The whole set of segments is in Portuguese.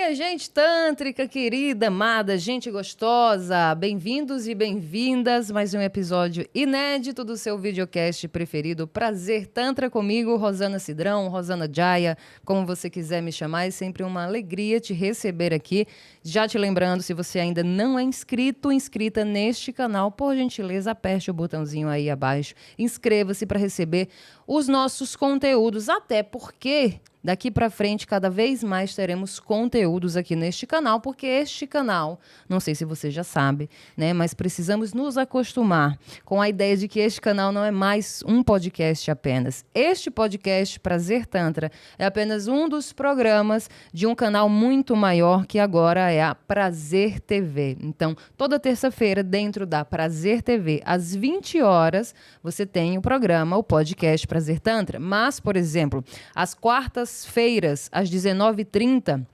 minha gente tântrica, querida, amada, gente gostosa, bem-vindos e bem-vindas, mais um episódio inédito do seu videocast preferido, Prazer Tantra comigo, Rosana Cidrão, Rosana Jaya, como você quiser me chamar, é sempre uma alegria te receber aqui. Já te lembrando, se você ainda não é inscrita neste canal, por gentileza, aperte o botãozinho aí abaixo, inscreva-se para receber os nossos conteúdos, até porque daqui para frente, cada vez mais teremos conteúdos aqui neste canal, porque este canal, não sei se você já sabe, né, mas precisamos nos acostumar com a ideia de que este canal não é mais um podcast apenas. Este podcast, Prazer Tantra, é apenas um dos programas de um canal muito maior, que agora é a Prazer TV. Então, toda terça-feira, dentro da Prazer TV, às 20 horas, você tem o programa, o podcast Prazer Tantra. Mas, por exemplo, às quartas-feiras, às 19h30,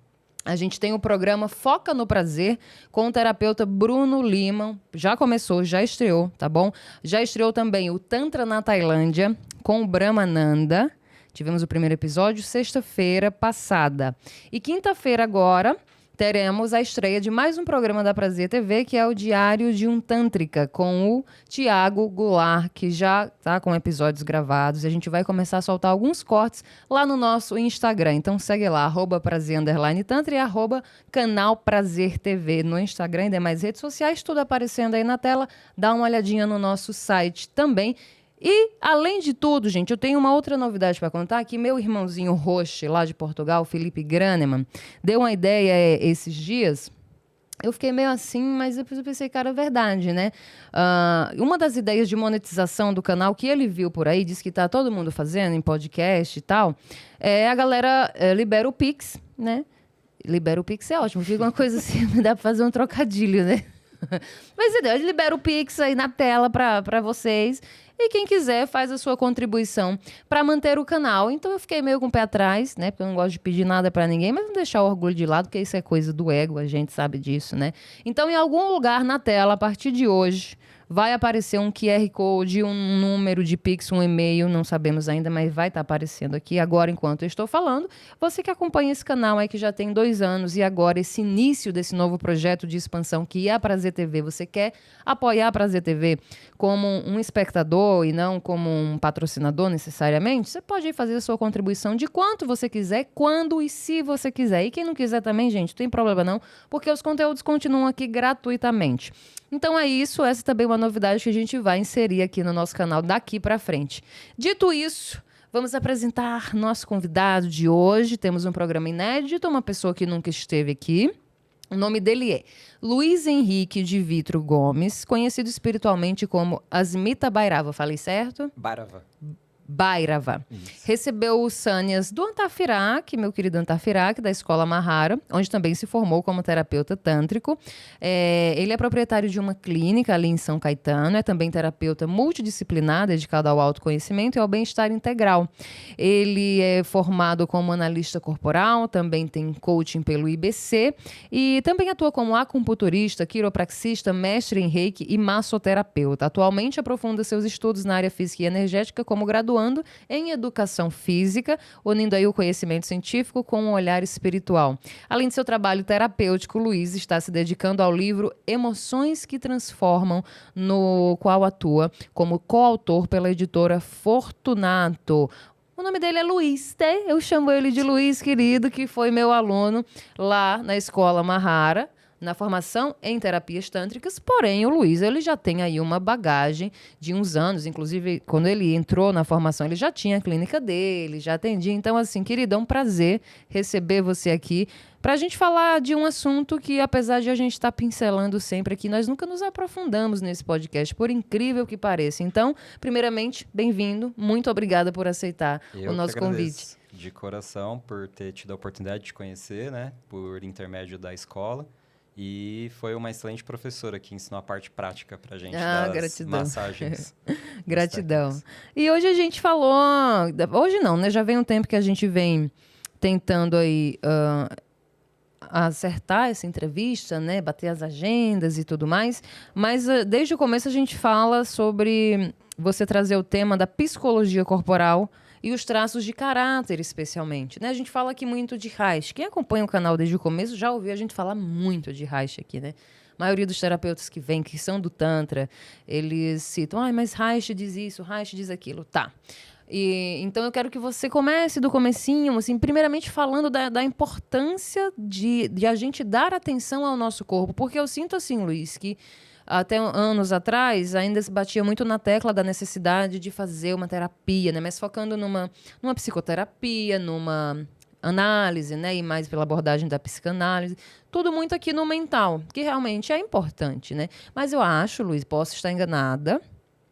a gente tem o programa Foca no Prazer com o terapeuta Bruno Lima. Já começou, já estreou, tá bom? Já estreou também o Tantra na Tailândia com o Brahmananda. Tivemos o primeiro episódio sexta-feira passada. E quinta-feira agora teremos a estreia de mais um programa da Prazer TV, que é o Diário de um Tântrica, com o Tiago Goulart, que já está com episódios gravados. E a gente vai começar a soltar alguns cortes lá no nosso Instagram. Então segue lá, @prazer_tantra e @canal Prazer TV no Instagram e demais redes sociais, tudo aparecendo aí na tela. Dá uma olhadinha no nosso site também. E, além de tudo, gente, eu tenho uma outra novidade para contar, que meu irmãozinho Roche, lá de Portugal, Felipe Graneman, deu uma ideia esses dias. Eu fiquei meio assim, mas depois eu pensei, cara, é verdade, né? Uma das ideias de monetização do canal que ele viu por aí, disse que tá todo mundo fazendo em podcast e tal, a galera libera o Pix, né? Libera o Pix é ótimo, fica uma coisa assim, dá pra fazer um trocadilho, né? Mas entendeu? Ele libera o Pix aí na tela para vocês. E quem quiser faz a sua contribuição para manter o canal. Então eu fiquei meio com o pé atrás, né? Porque eu não gosto de pedir nada para ninguém, mas não deixar o orgulho de lado, porque isso é coisa do ego, a gente sabe disso, né? Então, em algum lugar na tela, a partir de hoje, vai aparecer um QR Code, um número de Pix, um e-mail, não sabemos ainda, mas vai estar aparecendo aqui agora enquanto eu estou falando. Você que acompanha esse canal aí que já tem 2 anos e agora esse início desse novo projeto de expansão que é a Prazer TV, você quer apoiar a Prazer TV como um espectador e não como um patrocinador necessariamente, você pode ir fazer a sua contribuição de quanto você quiser, quando e se você quiser. E quem não quiser também, gente, não tem problema não, porque os conteúdos continuam aqui gratuitamente. Então é isso, essa também é uma novidade que a gente vai inserir aqui no nosso canal daqui para frente. Dito isso, vamos apresentar nosso convidado de hoje. Temos um programa inédito, uma pessoa que nunca esteve aqui. O nome dele é Luiz Henrique de Vitro Gomes, conhecido espiritualmente como Asmita Bhairava. Falei certo? Bhairava. Recebeu os sânias do Antafirak, meu querido Antafirak, da Escola Mahara, onde também se formou como terapeuta tântrico. Ele é proprietário de uma clínica ali em São Caetano, é também terapeuta multidisciplinar, dedicado ao autoconhecimento e ao bem-estar integral. Ele é formado como analista corporal, também tem coaching pelo IBC e também atua como acupunturista, quiropraxista, mestre em reiki e massoterapeuta. Atualmente aprofunda seus estudos na área física e energética como graduando em educação física, unindo aí o conhecimento científico com um olhar espiritual. Além de seu trabalho terapêutico, Luiz está se dedicando ao livro Emoções que Transformam, no qual atua como coautor pela editora Fortunato. O nome dele é Luiz, né? Eu chamo ele de Luiz, querido, que foi meu aluno lá na Escola Mahara, na formação em terapias tântricas, porém o Luiz ele já tem aí uma bagagem de uns anos, inclusive quando ele entrou na formação ele já tinha a clínica dele, já atendia, então assim, querido, é um prazer receber você aqui para a gente falar de um assunto que, apesar de a gente estar pincelando sempre aqui, nós nunca nos aprofundamos nesse podcast, por incrível que pareça. Então, primeiramente, bem-vindo, muito obrigada por aceitar o nosso convite. De coração por ter tido a oportunidade de te conhecer, né, por intermédio da escola. E foi uma excelente professora que ensinou a parte prática pra gente das gratidão. Massagens. Gratidão. E hoje a gente falou... Hoje não, né? Já vem um tempo que a gente vem tentando aí acertar essa entrevista, né? Bater as agendas e tudo mais. Mas desde o começo a gente fala sobre você trazer o tema da psicologia corporal e os traços de caráter, especialmente, né? A gente fala aqui muito de Reich. Quem acompanha o canal desde o começo já ouviu a gente falar muito de Reich aqui, né? A maioria dos terapeutas que vêm, que são do Tantra, eles citam, mas Reich diz isso, Reich diz aquilo. Tá. Então eu quero que você comece do comecinho, assim, primeiramente falando da importância de a gente dar atenção ao nosso corpo. Porque eu sinto assim, Luiz, que até anos atrás ainda se batia muito na tecla da necessidade de fazer uma terapia, né? Mas focando numa psicoterapia, numa análise, né? E mais pela abordagem da psicanálise. Tudo muito aqui no mental, que realmente é importante, né? Mas eu acho, Luiz, posso estar enganada,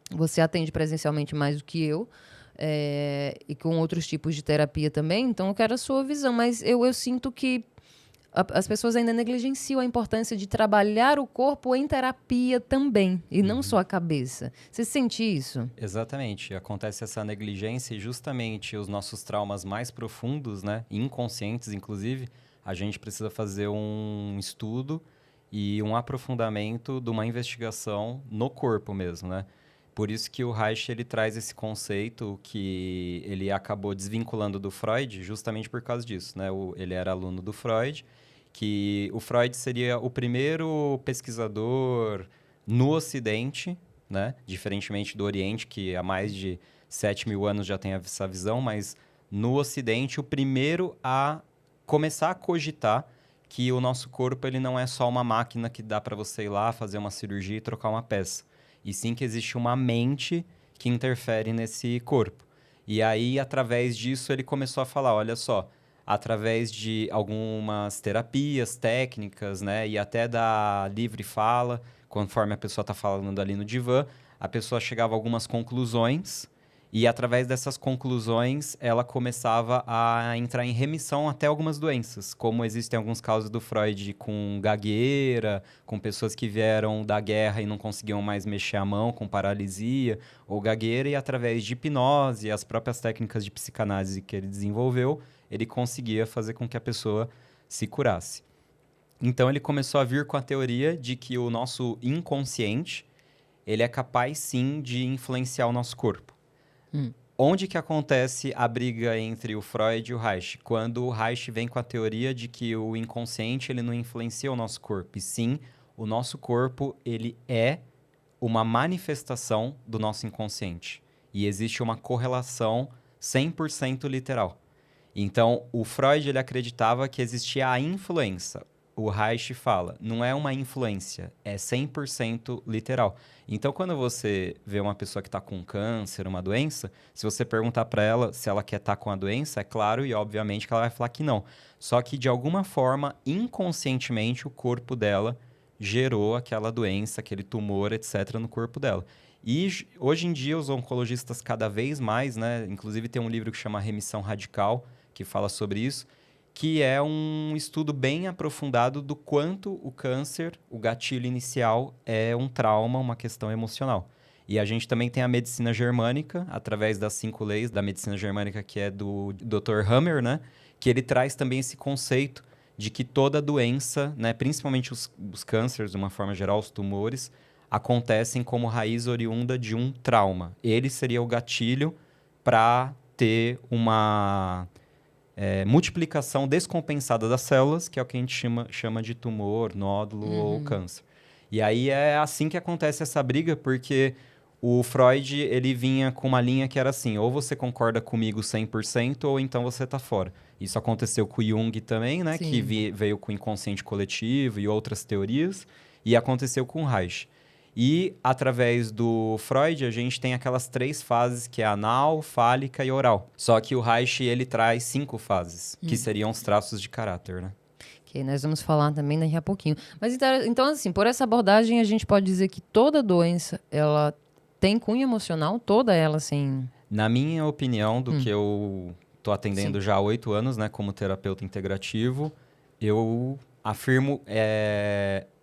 você atende presencialmente mais do que eu, e com outros tipos de terapia também, então eu quero a sua visão, mas eu sinto que as pessoas ainda negligenciam a importância de trabalhar o corpo em terapia também, e não só a cabeça. Você sente isso? Exatamente. Acontece essa negligência e justamente os nossos traumas mais profundos, né, inconscientes inclusive, a gente precisa fazer um estudo e um aprofundamento de uma investigação no corpo mesmo, né? Por isso que o Reich ele traz esse conceito que ele acabou desvinculando do Freud justamente por causa disso, né? Ele era aluno do Freud, que o Freud seria o primeiro pesquisador no Ocidente, né? Diferentemente do Oriente, que há mais de 7.000 anos já tem essa visão, mas no Ocidente o primeiro a começar a cogitar que o nosso corpo ele não é só uma máquina que dá para você ir lá fazer uma cirurgia e trocar uma peça. E sim que existe uma mente que interfere nesse corpo. E aí, através disso, ele começou a falar, olha só, através de algumas terapias, técnicas, né, e até da livre fala, conforme a pessoa está falando ali no divã, a pessoa chegava a algumas conclusões e, através dessas conclusões, ela começava a entrar em remissão até algumas doenças, como existem alguns casos do Freud com gagueira, com pessoas que vieram da guerra e não conseguiam mais mexer a mão, com paralisia ou gagueira, e através de hipnose e as próprias técnicas de psicanálise que ele desenvolveu, ele conseguia fazer com que a pessoa se curasse. Então, ele começou a vir com a teoria de que o nosso inconsciente, ele é capaz, sim, de influenciar o nosso corpo. Onde que acontece a briga entre o Freud e o Reich? Quando o Reich vem com a teoria de que o inconsciente ele não influencia o nosso corpo, e sim, o nosso corpo ele é uma manifestação do nosso inconsciente. E existe uma correlação 100% literal. Então, o Freud ele acreditava que existia a influência. O Reich fala, não é uma influência, é 100% literal. Então, quando você vê uma pessoa que está com câncer, uma doença, se você perguntar para ela se ela quer estar com a doença, é claro e obviamente que ela vai falar que não. Só que, de alguma forma, inconscientemente, o corpo dela gerou aquela doença, aquele tumor, etc., no corpo dela. E, hoje em dia, os oncologistas cada vez mais, né? Inclusive, tem um livro que chama Remissão Radical, que fala sobre isso, que é um estudo bem aprofundado do quanto o câncer, o gatilho inicial, é um trauma, uma questão emocional. E a gente também tem a medicina germânica, através das 5 leis da medicina germânica, que é do Dr. Hammer, né? Que ele traz também esse conceito de que toda doença, né, principalmente os cânceres, de uma forma geral, os tumores, acontecem como raiz oriunda de um trauma. Ele seria o gatilho para ter uma multiplicação descompensada das células, que é o que a gente chama de tumor, nódulo ou câncer. E aí é assim que acontece essa briga, porque o Freud ele vinha com uma linha que era assim, ou você concorda comigo 100% ou então você está fora. Isso aconteceu com o Jung também, né? Sim. Que veio com o inconsciente coletivo e outras teorias, e aconteceu com o Reich. E, através do Freud, a gente tem aquelas 3 fases, que é anal, fálica e oral. Só que o Reich, ele traz 5 fases, que seriam os traços de caráter, né? Que nós vamos falar também daqui a pouquinho. Mas, então, assim, por essa abordagem, a gente pode dizer que toda doença, ela tem cunho emocional? Toda ela, assim? Na minha opinião, do que eu tô atendendo já há 8 anos, né, como terapeuta integrativo, eu afirmo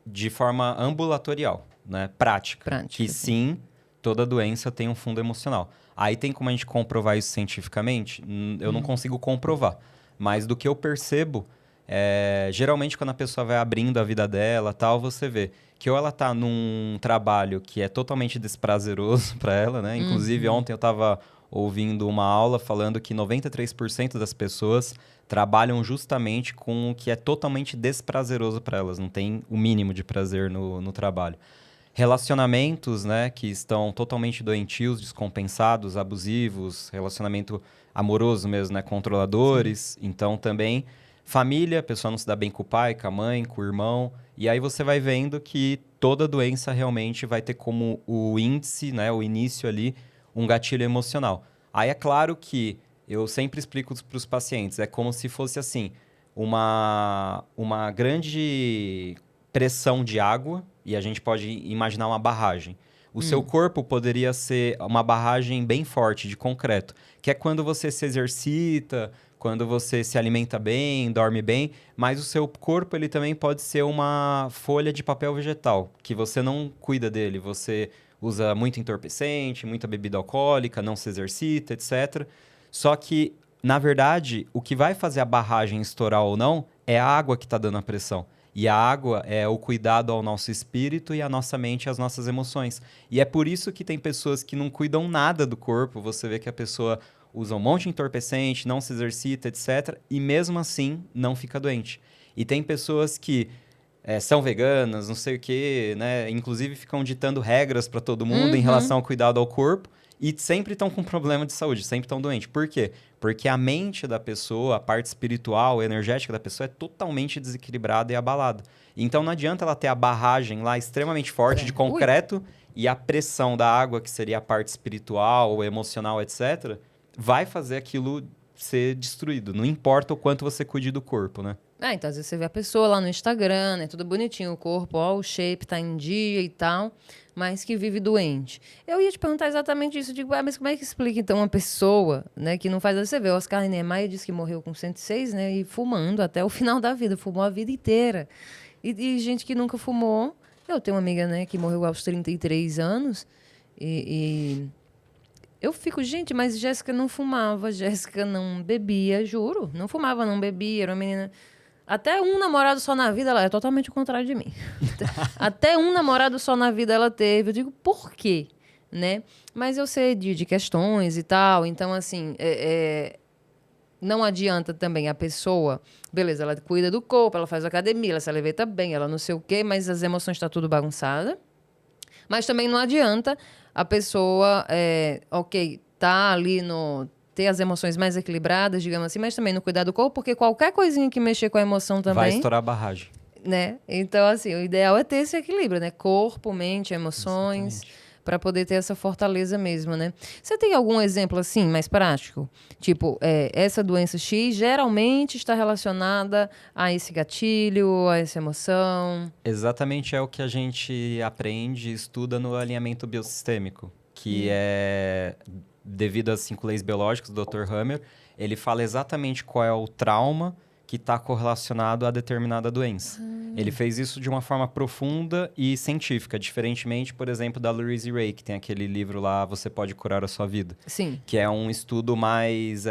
de forma ambulatorial. Né, prática, que sim, toda doença tem um fundo emocional. Aí tem como a gente comprovar isso cientificamente? Eu não consigo comprovar, mas do que eu percebo, geralmente quando a pessoa vai abrindo a vida dela, tal, você vê que ou ela tá num trabalho que é totalmente desprazeroso para ela, né? Inclusive ontem eu estava ouvindo uma aula falando que 93% das pessoas trabalham justamente com o que é totalmente desprazeroso para elas, não tem o mínimo de prazer no trabalho. Relacionamentos, né, que estão totalmente doentios, descompensados, abusivos, relacionamento amoroso mesmo, né, controladores. Sim. Então também família, a pessoa não se dá bem com o pai, com a mãe, com o irmão. E aí você vai vendo que toda doença realmente vai ter como o índice, né, o início ali, um gatilho emocional. Aí é claro que eu sempre explico para os pacientes, é como se fosse assim, uma grande pressão de água, e a gente pode imaginar uma barragem. O seu corpo poderia ser uma barragem bem forte de concreto, que é quando você se exercita, quando você se alimenta bem, dorme bem, mas o seu corpo ele também pode ser uma folha de papel vegetal, que você não cuida dele, você usa muito entorpecente, muita bebida alcoólica, não se exercita, etc. Só que, na verdade, o que vai fazer a barragem estourar ou não é a água que está dando a pressão. E a água é o cuidado ao nosso espírito e à nossa mente e às nossas emoções. E é por isso que tem pessoas que não cuidam nada do corpo. Você vê que a pessoa usa um monte de entorpecente, não se exercita, etc. E mesmo assim não fica doente. E tem pessoas que são veganas, não sei o quê, né? Inclusive ficam ditando regras para todo mundo em relação ao cuidado ao corpo. E sempre estão com problema de saúde, sempre estão doentes. Por quê? Porque a mente da pessoa, a parte espiritual, energética da pessoa é totalmente desequilibrada e abalada. Então não adianta ela ter a barragem lá extremamente forte de concreto e a pressão da água, que seria a parte espiritual, emocional, etc., vai fazer aquilo ser destruído. Não importa o quanto você cuide do corpo, né? Então às vezes você vê a pessoa lá no Instagram, né? Tudo bonitinho, o corpo, ó, o shape tá em dia e tal, mas que vive doente. Eu ia te perguntar exatamente isso. Digo, mas como é que explica, então, uma pessoa, né, que não faz... Você vê, o Oscar Niemeyer disse que morreu com 106, né, e fumando até o final da vida, fumou a vida inteira. E gente que nunca fumou... Eu tenho uma amiga, né, que morreu aos 33 anos, e eu fico, gente, mas Jéssica não fumava, Jéssica não bebia, juro. Não fumava, não bebia, era uma menina... Até um namorado só na vida, ela é totalmente o contrário de mim. Até um namorado só na vida ela teve. Eu digo, por quê? Né? Mas eu sei de questões e tal. Então, assim, não adianta também a pessoa... Beleza, ela cuida do corpo, ela faz academia, ela se alimenta bem, ela não sei o quê, mas as emoções estão tudo bagunçada. Mas também não adianta a pessoa, tá ali ter as emoções mais equilibradas, digamos assim, mas também no cuidar do corpo, porque qualquer coisinha que mexer com a emoção também... Vai estourar a barragem. Né? Então, assim, o ideal é ter esse equilíbrio, né? Corpo, mente, emoções, para poder ter essa fortaleza mesmo, né? Você tem algum exemplo, assim, mais prático? Tipo, essa doença X geralmente está relacionada a esse gatilho, a essa emoção? Exatamente é o que a gente aprende e estuda no alinhamento biossistêmico, que é... Devido às 5 leis biológicas do Dr. Hammer, ele fala exatamente qual é o trauma que está correlacionado a determinada doença. Ele fez isso de uma forma profunda e científica, diferentemente, por exemplo, da Louise Hay, que tem aquele livro lá, Você Pode Curar a Sua Vida. Sim. Que é um estudo mais...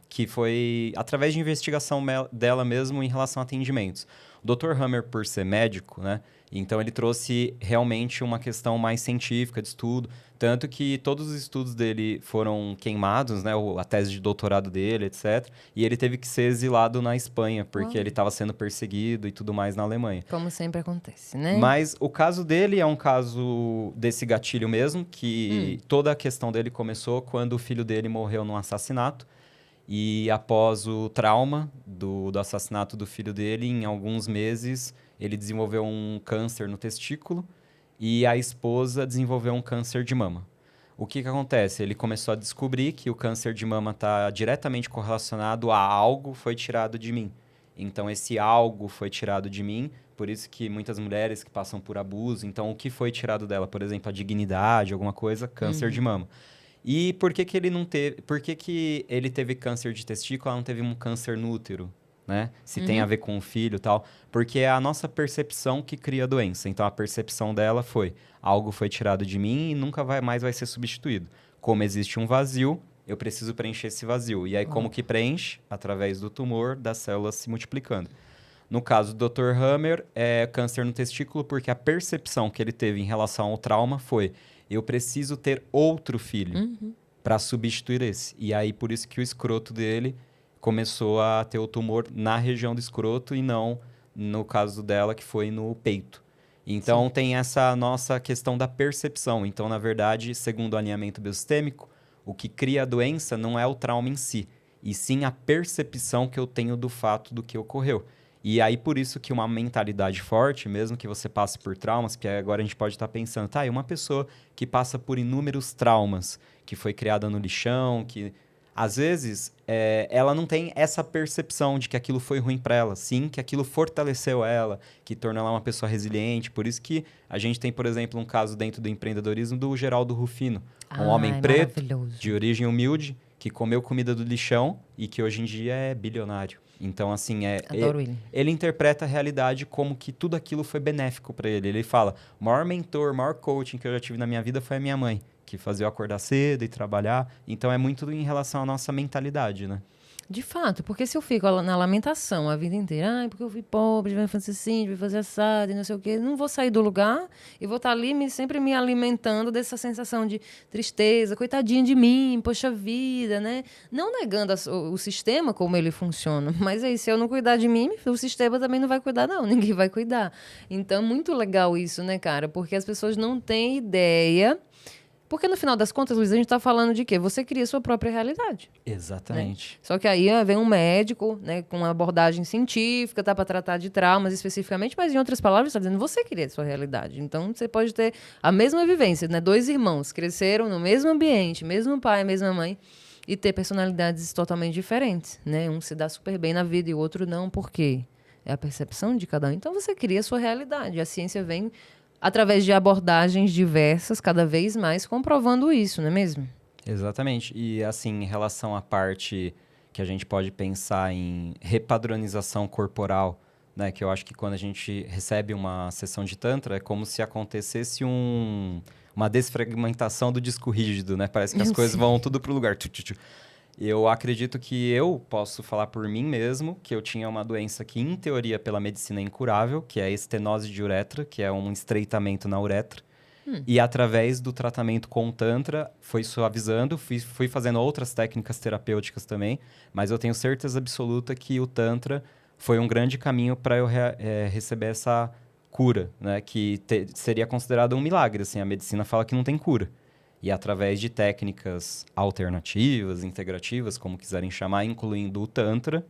que foi através de investigação dela mesmo em relação a atendimentos. O Dr. Hammer, por ser médico, né? Então, ele trouxe realmente uma questão mais científica de estudo, tanto que todos os estudos dele foram queimados, né? A tese de doutorado dele, etc. E ele teve que ser exilado na Espanha, porque ele estava sendo perseguido e tudo mais na Alemanha. Como sempre acontece, né? Mas o caso dele é um caso desse gatilho mesmo, que toda a questão dele começou quando o filho dele morreu num assassinato. E após o trauma do assassinato do filho dele, em alguns meses, ele desenvolveu um câncer no testículo e a esposa desenvolveu um câncer de mama. O que acontece? Ele começou a descobrir que o câncer de mama está diretamente correlacionado a algo foi tirado de mim. Então, esse algo foi tirado de mim, por isso que muitas mulheres que passam por abuso, então o que foi tirado dela? Por exemplo, a dignidade, alguma coisa, câncer de mama. E por que ele não teve... Por que ele teve câncer de testículo, ela não teve um câncer no útero, né? Se tem a ver com o filho e tal. Porque é a nossa percepção que cria a doença. Então, a percepção dela foi... Algo foi tirado de mim e nunca mais vai ser substituído. Como existe um vazio, eu preciso preencher esse vazio. E aí, como que preenche? Através do tumor, das células se multiplicando. No caso do Dr. Hammer, é câncer no testículo, porque a percepção que ele teve em relação ao trauma foi... Eu preciso ter outro filho. para substituir esse. E aí, por isso que o escroto dele começou a ter o tumor na região do escroto e não no caso dela, que foi no peito. Então, tem essa nossa questão da percepção. Então, na verdade, segundo o alinhamento biosistêmico, o que cria a doença não é o trauma em si, e sim a percepção que eu tenho do fato do que ocorreu. E aí, por isso que uma mentalidade forte, mesmo que você passe por traumas, que agora a gente pode estar pensando, tá, e uma pessoa que passa por inúmeros traumas, que foi criada no lixão, que às vezes ela não tem essa percepção de que aquilo foi ruim para ela, sim, que aquilo fortaleceu ela, que tornou ela uma pessoa resiliente. Por isso que a gente tem, por exemplo, um caso dentro do empreendedorismo do Geraldo Rufino, um homem preto, de origem humilde, que comeu comida do lixão e que hoje em dia é bilionário. Então, assim, Adoro ele. Ele interpreta a realidade como que tudo aquilo foi benéfico para ele. Ele fala, o maior mentor, o maior coaching que eu já tive na minha vida foi a minha mãe, que fazia eu acordar cedo e trabalhar. Então, é muito em relação à nossa mentalidade, né? De fato, porque se eu fico na lamentação a vida inteira, porque eu fui pobre, vai fazer assim, vai fazer assado e não sei o quê, não vou sair do lugar e vou estar ali sempre me alimentando dessa sensação de tristeza, coitadinho de mim, poxa vida, né? Não negando o sistema como ele funciona, mas aí se eu não cuidar de mim, o sistema também não vai cuidar não, ninguém vai cuidar. Então, muito legal isso, né, cara? Porque as pessoas não têm ideia. Porque no final das contas, Luiz, a gente está falando de quê? Você cria a sua própria realidade. Exatamente. Né? Só que aí vem um médico, né, com uma abordagem científica, tá, para tratar de traumas especificamente, mas em outras palavras, está dizendo você cria a sua realidade. Então, você pode ter a mesma vivência, né? 2 irmãos cresceram no mesmo ambiente, mesmo pai, mesma mãe, e ter personalidades totalmente diferentes, né? Um se dá super bem na vida e o outro não, por quê? É a percepção de cada um. Então, você cria a sua realidade. A ciência vem através de abordagens diversas, cada vez mais, comprovando isso, não é mesmo? Exatamente. E, assim, em relação à parte que a gente pode pensar em repadronização corporal, né? Que eu acho que quando a gente recebe uma sessão de Tantra, é como se acontecesse uma desfragmentação do disco rígido, né? Parece que as coisas vão tudo pro lugar. Eu acredito que eu posso falar por mim mesmo, que eu tinha uma doença que, em teoria, pela medicina é incurável, que é a estenose de uretra, que é um estreitamento na uretra. E através do tratamento com o Tantra, foi suavizando, fui fazendo outras técnicas terapêuticas também, mas eu tenho certeza absoluta que o Tantra foi um grande caminho para eu receber essa cura, né? Que seria considerado um milagre, assim, a medicina fala que não tem cura. E através de técnicas alternativas, integrativas, como quiserem chamar, incluindo o Tantra,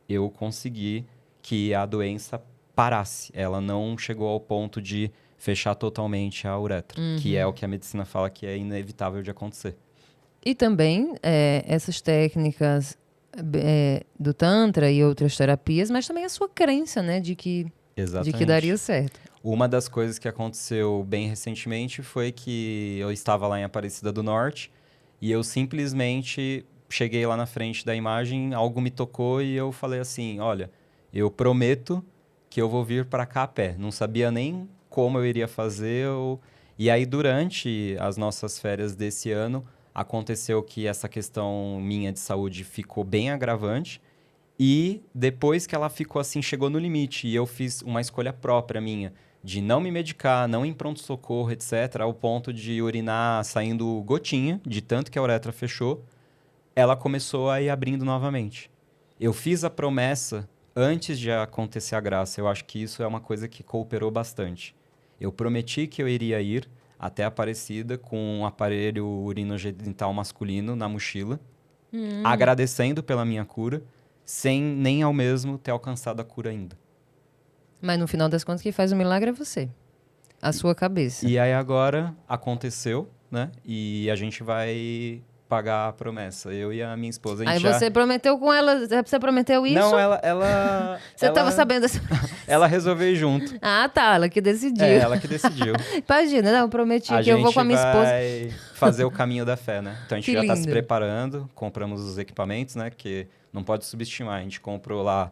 eu consegui que a doença parasse. Ela não chegou ao ponto de fechar totalmente a uretra, que é o que a medicina fala que é inevitável de acontecer. E também essas técnicas do Tantra e outras terapias, mas também a sua crença, né, de que daria certo. Uma das coisas que aconteceu bem recentemente foi que eu estava lá em Aparecida do Norte e eu simplesmente cheguei lá na frente da imagem, algo me tocou e eu falei assim, olha, eu prometo que eu vou vir para cá a pé. Não sabia nem como eu iria fazer. E aí, durante as nossas férias desse ano, aconteceu que essa questão minha de saúde ficou bem agravante. E depois que ela ficou assim, chegou no limite. E eu fiz uma escolha própria minha, de não me medicar, não ir em pronto-socorro, etc., ao ponto de urinar saindo gotinha, de tanto que a uretra fechou, ela começou a ir abrindo novamente. Eu fiz a promessa antes de acontecer a graça. Eu acho que isso é uma coisa que cooperou bastante. Eu prometi que eu iria ir até Aparecida com um aparelho urinogenital masculino na mochila, agradecendo pela minha cura, sem nem ao mesmo ter alcançado a cura ainda. Mas no final das contas, quem faz o milagre é você. A sua cabeça. E aí agora aconteceu, né? E a gente vai pagar a promessa. Eu e a minha esposa. Aí você prometeu com ela, você prometeu isso? Não, ela você estava sabendo dessa... Ela resolveu ir junto. Ah, tá, ela que decidiu. É, ela que decidiu. Imagina, não, eu prometi que eu vou com a minha esposa. A gente vai fazer o caminho da fé, né? Então a gente Que já está lindo. se preparando, compramos os equipamentos, né? Que não pode subestimar. A gente comprou lá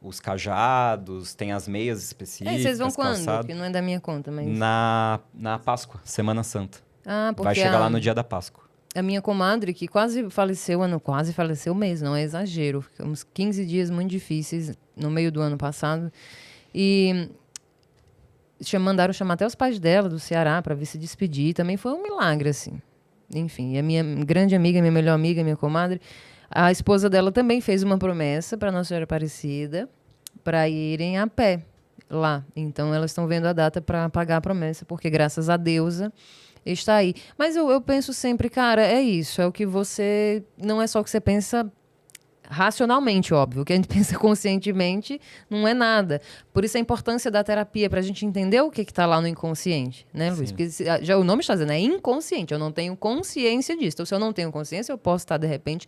os cajados, tem as meias específicas. Vocês vão quando? Calçado. Que não é da minha conta, mas... Na Páscoa, Semana Santa. Ah, porque vai chegar lá no dia da Páscoa. A minha comadre, que quase faleceu mesmo, não é exagero. Ficamos 15 dias muito difíceis no meio do ano passado. E mandaram chamar até os pais dela, do Ceará, para vir se despedir. Também foi um milagre, assim. enfim, a minha grande amiga, minha melhor amiga, minha comadre, a esposa dela também fez uma promessa para Nossa Senhora Aparecida para irem a pé lá. Então, elas estão vendo a data para pagar a promessa, porque graças a deusa está aí. Mas eu penso sempre, cara, é isso, é o que você... Não é só o que você pensa racionalmente, óbvio. O que a gente pensa conscientemente não é nada. Por isso a importância da terapia, para a gente entender o que está lá no inconsciente, né, Luiz? Sim. Porque já o nome está dizendo, é inconsciente. Eu não tenho consciência disso. Então, se eu não tenho consciência, eu posso estar, de repente,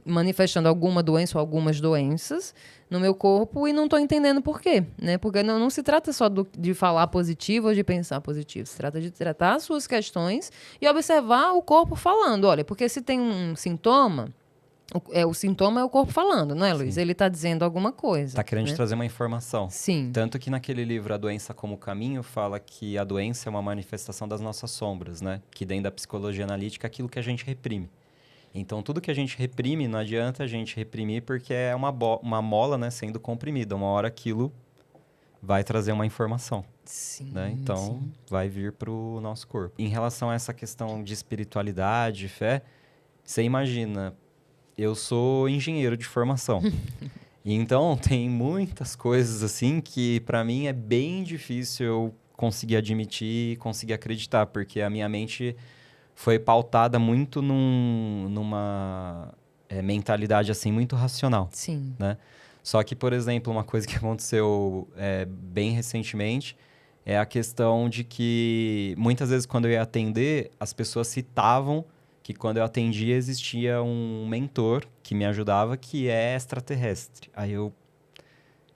manifestando alguma doença ou algumas doenças no meu corpo e não estou entendendo por quê, né? Porque não se trata só de falar positivo ou de pensar positivo. Se trata de tratar as suas questões e observar o corpo falando. Olha, porque se tem um sintoma... O sintoma é o corpo falando, não é, Luiz? Sim. Ele está dizendo alguma coisa. Tá querendo né? te trazer uma informação. Sim. Tanto que naquele livro A Doença como Caminho fala que a doença é uma manifestação das nossas sombras, né? Que dentro da psicologia analítica é aquilo que a gente reprime. Então, tudo que a gente reprime, não adianta a gente reprimir porque é uma mola, né, sendo comprimida. Uma hora aquilo vai trazer uma informação. Sim, Né? Então, vai vir para o nosso corpo. Em relação a essa questão de espiritualidade, fé, você imagina... Eu sou engenheiro de formação. Então, tem muitas coisas assim que, para mim, é bem difícil eu conseguir admitir e conseguir acreditar, porque a minha mente foi pautada muito numa mentalidade assim muito racional. Sim. Né? Só que, por exemplo, uma coisa que aconteceu bem recentemente é a questão de que, muitas vezes, quando eu ia atender, as pessoas citavam que quando eu atendia existia um mentor que me ajudava que é extraterrestre. Aí eu...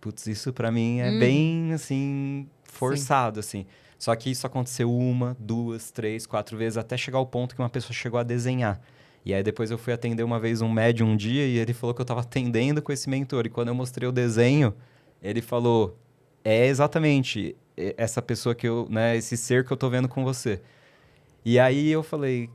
Putz, isso pra mim é bem, assim, forçado, assim. Só que isso aconteceu 1, 2, 3, 4 vezes, até chegar ao ponto que uma pessoa chegou a desenhar. E aí depois eu fui atender uma vez um médium um dia e ele falou que eu tava atendendo com esse mentor. E quando eu mostrei o desenho, ele falou... É exatamente essa pessoa que eu... né, esse ser que eu tô vendo com você. E aí eu falei...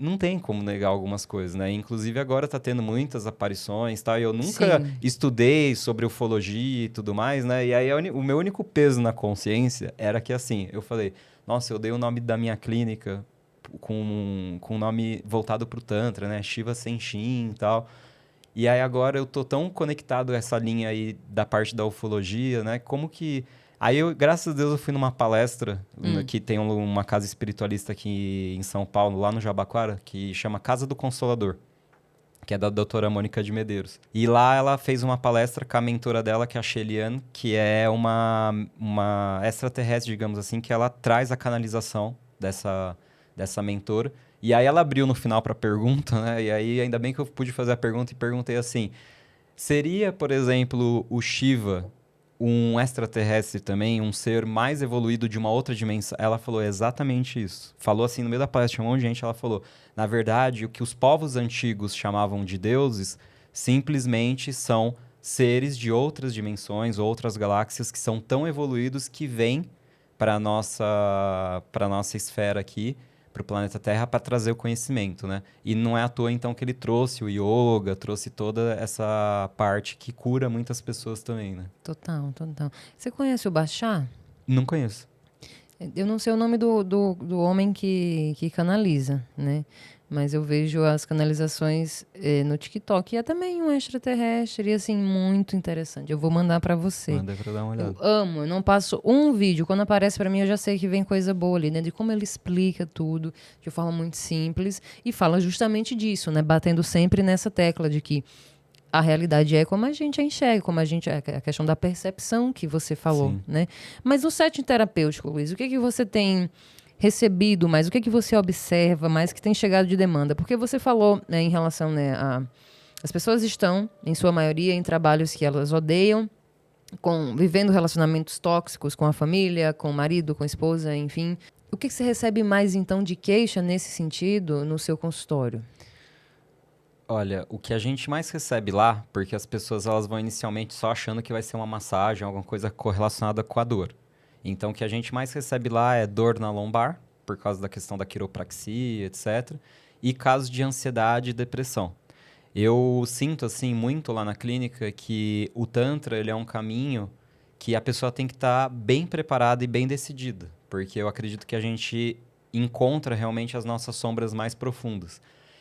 Não tem como negar algumas coisas, né? Inclusive, agora tá tendo muitas aparições, tá? Eu nunca estudei sobre ufologia e tudo mais, né? E aí, o meu único peso na consciência era que, assim, eu falei... Nossa, eu dei o nome da minha clínica com um nome voltado pro Tantra, né? Shiva Senshin e tal. E aí, agora eu tô tão conectado a essa linha aí da parte da ufologia, né? Como que... Aí, graças a Deus, eu fui numa palestra que tem uma casa espiritualista aqui em São Paulo, lá no Jabaquara, que chama Casa do Consolador, que é da doutora Mônica de Medeiros. E lá ela fez uma palestra com a mentora dela, que é a Sheliane, que é uma extraterrestre, digamos assim, que ela traz a canalização dessa mentora. E aí ela abriu no final para pergunta, né? E aí ainda bem que eu pude fazer a pergunta e perguntei assim, seria, por exemplo, o Shiva... um extraterrestre também, um ser mais evoluído de uma outra dimensão. Ela falou exatamente isso. Falou assim, no meio da palestra, um monte de gente, ela falou, na verdade, o que os povos antigos chamavam de deuses, simplesmente são seres de outras dimensões, outras galáxias, que são tão evoluídos que vêm para a nossa esfera aqui, para o planeta Terra, para trazer o conhecimento, né? E não é à toa, então, que ele trouxe o yoga, trouxe toda essa parte que cura muitas pessoas também, né? Total. Você conhece o Bachar? Não conheço. Eu não sei o nome do homem que canaliza, né? Mas eu vejo as canalizações no TikTok. E é também um extraterrestre, e assim, muito interessante. Eu vou mandar pra você. Manda pra dar uma olhada. Eu amo, eu não passo um vídeo. Quando aparece pra mim, eu já sei que vem coisa boa ali, né? De como ele explica tudo de forma muito simples. E fala justamente disso, né? Batendo sempre nessa tecla de que a realidade é como a gente a enxerga, como a gente... A questão da percepção que você falou, Sim. né? Mas no setting terapêutico, Luiz, o que você tem recebido mais? O que você observa mais que tem chegado de demanda? Porque você falou, né, em relação, né, as pessoas estão, em sua maioria, em trabalhos que elas odeiam, vivendo relacionamentos tóxicos com a família, com o marido, com a esposa, enfim. O que você recebe mais, então, de queixa nesse sentido no seu consultório? Olha, o que a gente mais recebe lá, porque as pessoas elas vão inicialmente só achando que vai ser uma massagem, alguma coisa correlacionada com a dor. Então, o que a gente mais recebe lá é dor na lombar, por causa da questão da quiropraxia, etc. E casos de ansiedade e depressão. Eu sinto, assim, muito lá na clínica que o Tantra ele é um caminho que a pessoa tem que estar bem preparada e bem decidida. Porque eu acredito que a gente encontra realmente as nossas sombras mais profundas.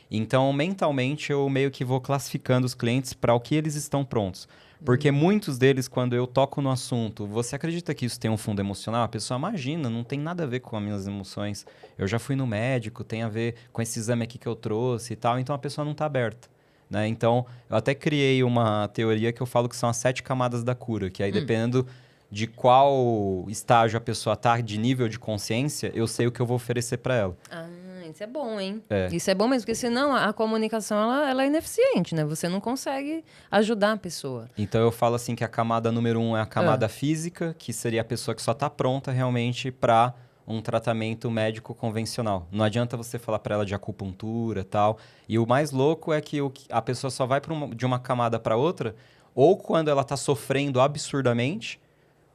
Então, mentalmente, eu meio que vou classificando os clientes para o que eles estão prontos. Porque muitos deles, quando eu toco no assunto, você acredita que isso tem um fundo emocional? A pessoa imagina, não tem nada a ver com as minhas emoções. Eu já fui no médico, tem a ver com esse exame aqui que eu trouxe e tal. Então, a pessoa não está aberta. Né? Então, eu até criei uma teoria que eu falo que são as 7 camadas da cura. Que aí, dependendo de qual estágio a pessoa está de nível de consciência, eu sei o que eu vou oferecer para ela. Isso é bom, hein? É. Isso é bom mesmo, porque senão a comunicação ela é ineficiente, né? Você não consegue ajudar a pessoa. Então eu falo assim que a camada número 1 é a camada física, que seria a pessoa que só está pronta realmente para um tratamento médico convencional. Não adianta você falar para ela de acupuntura e tal. E o mais louco é que a pessoa só vai de uma camada para outra, ou quando ela está sofrendo absurdamente,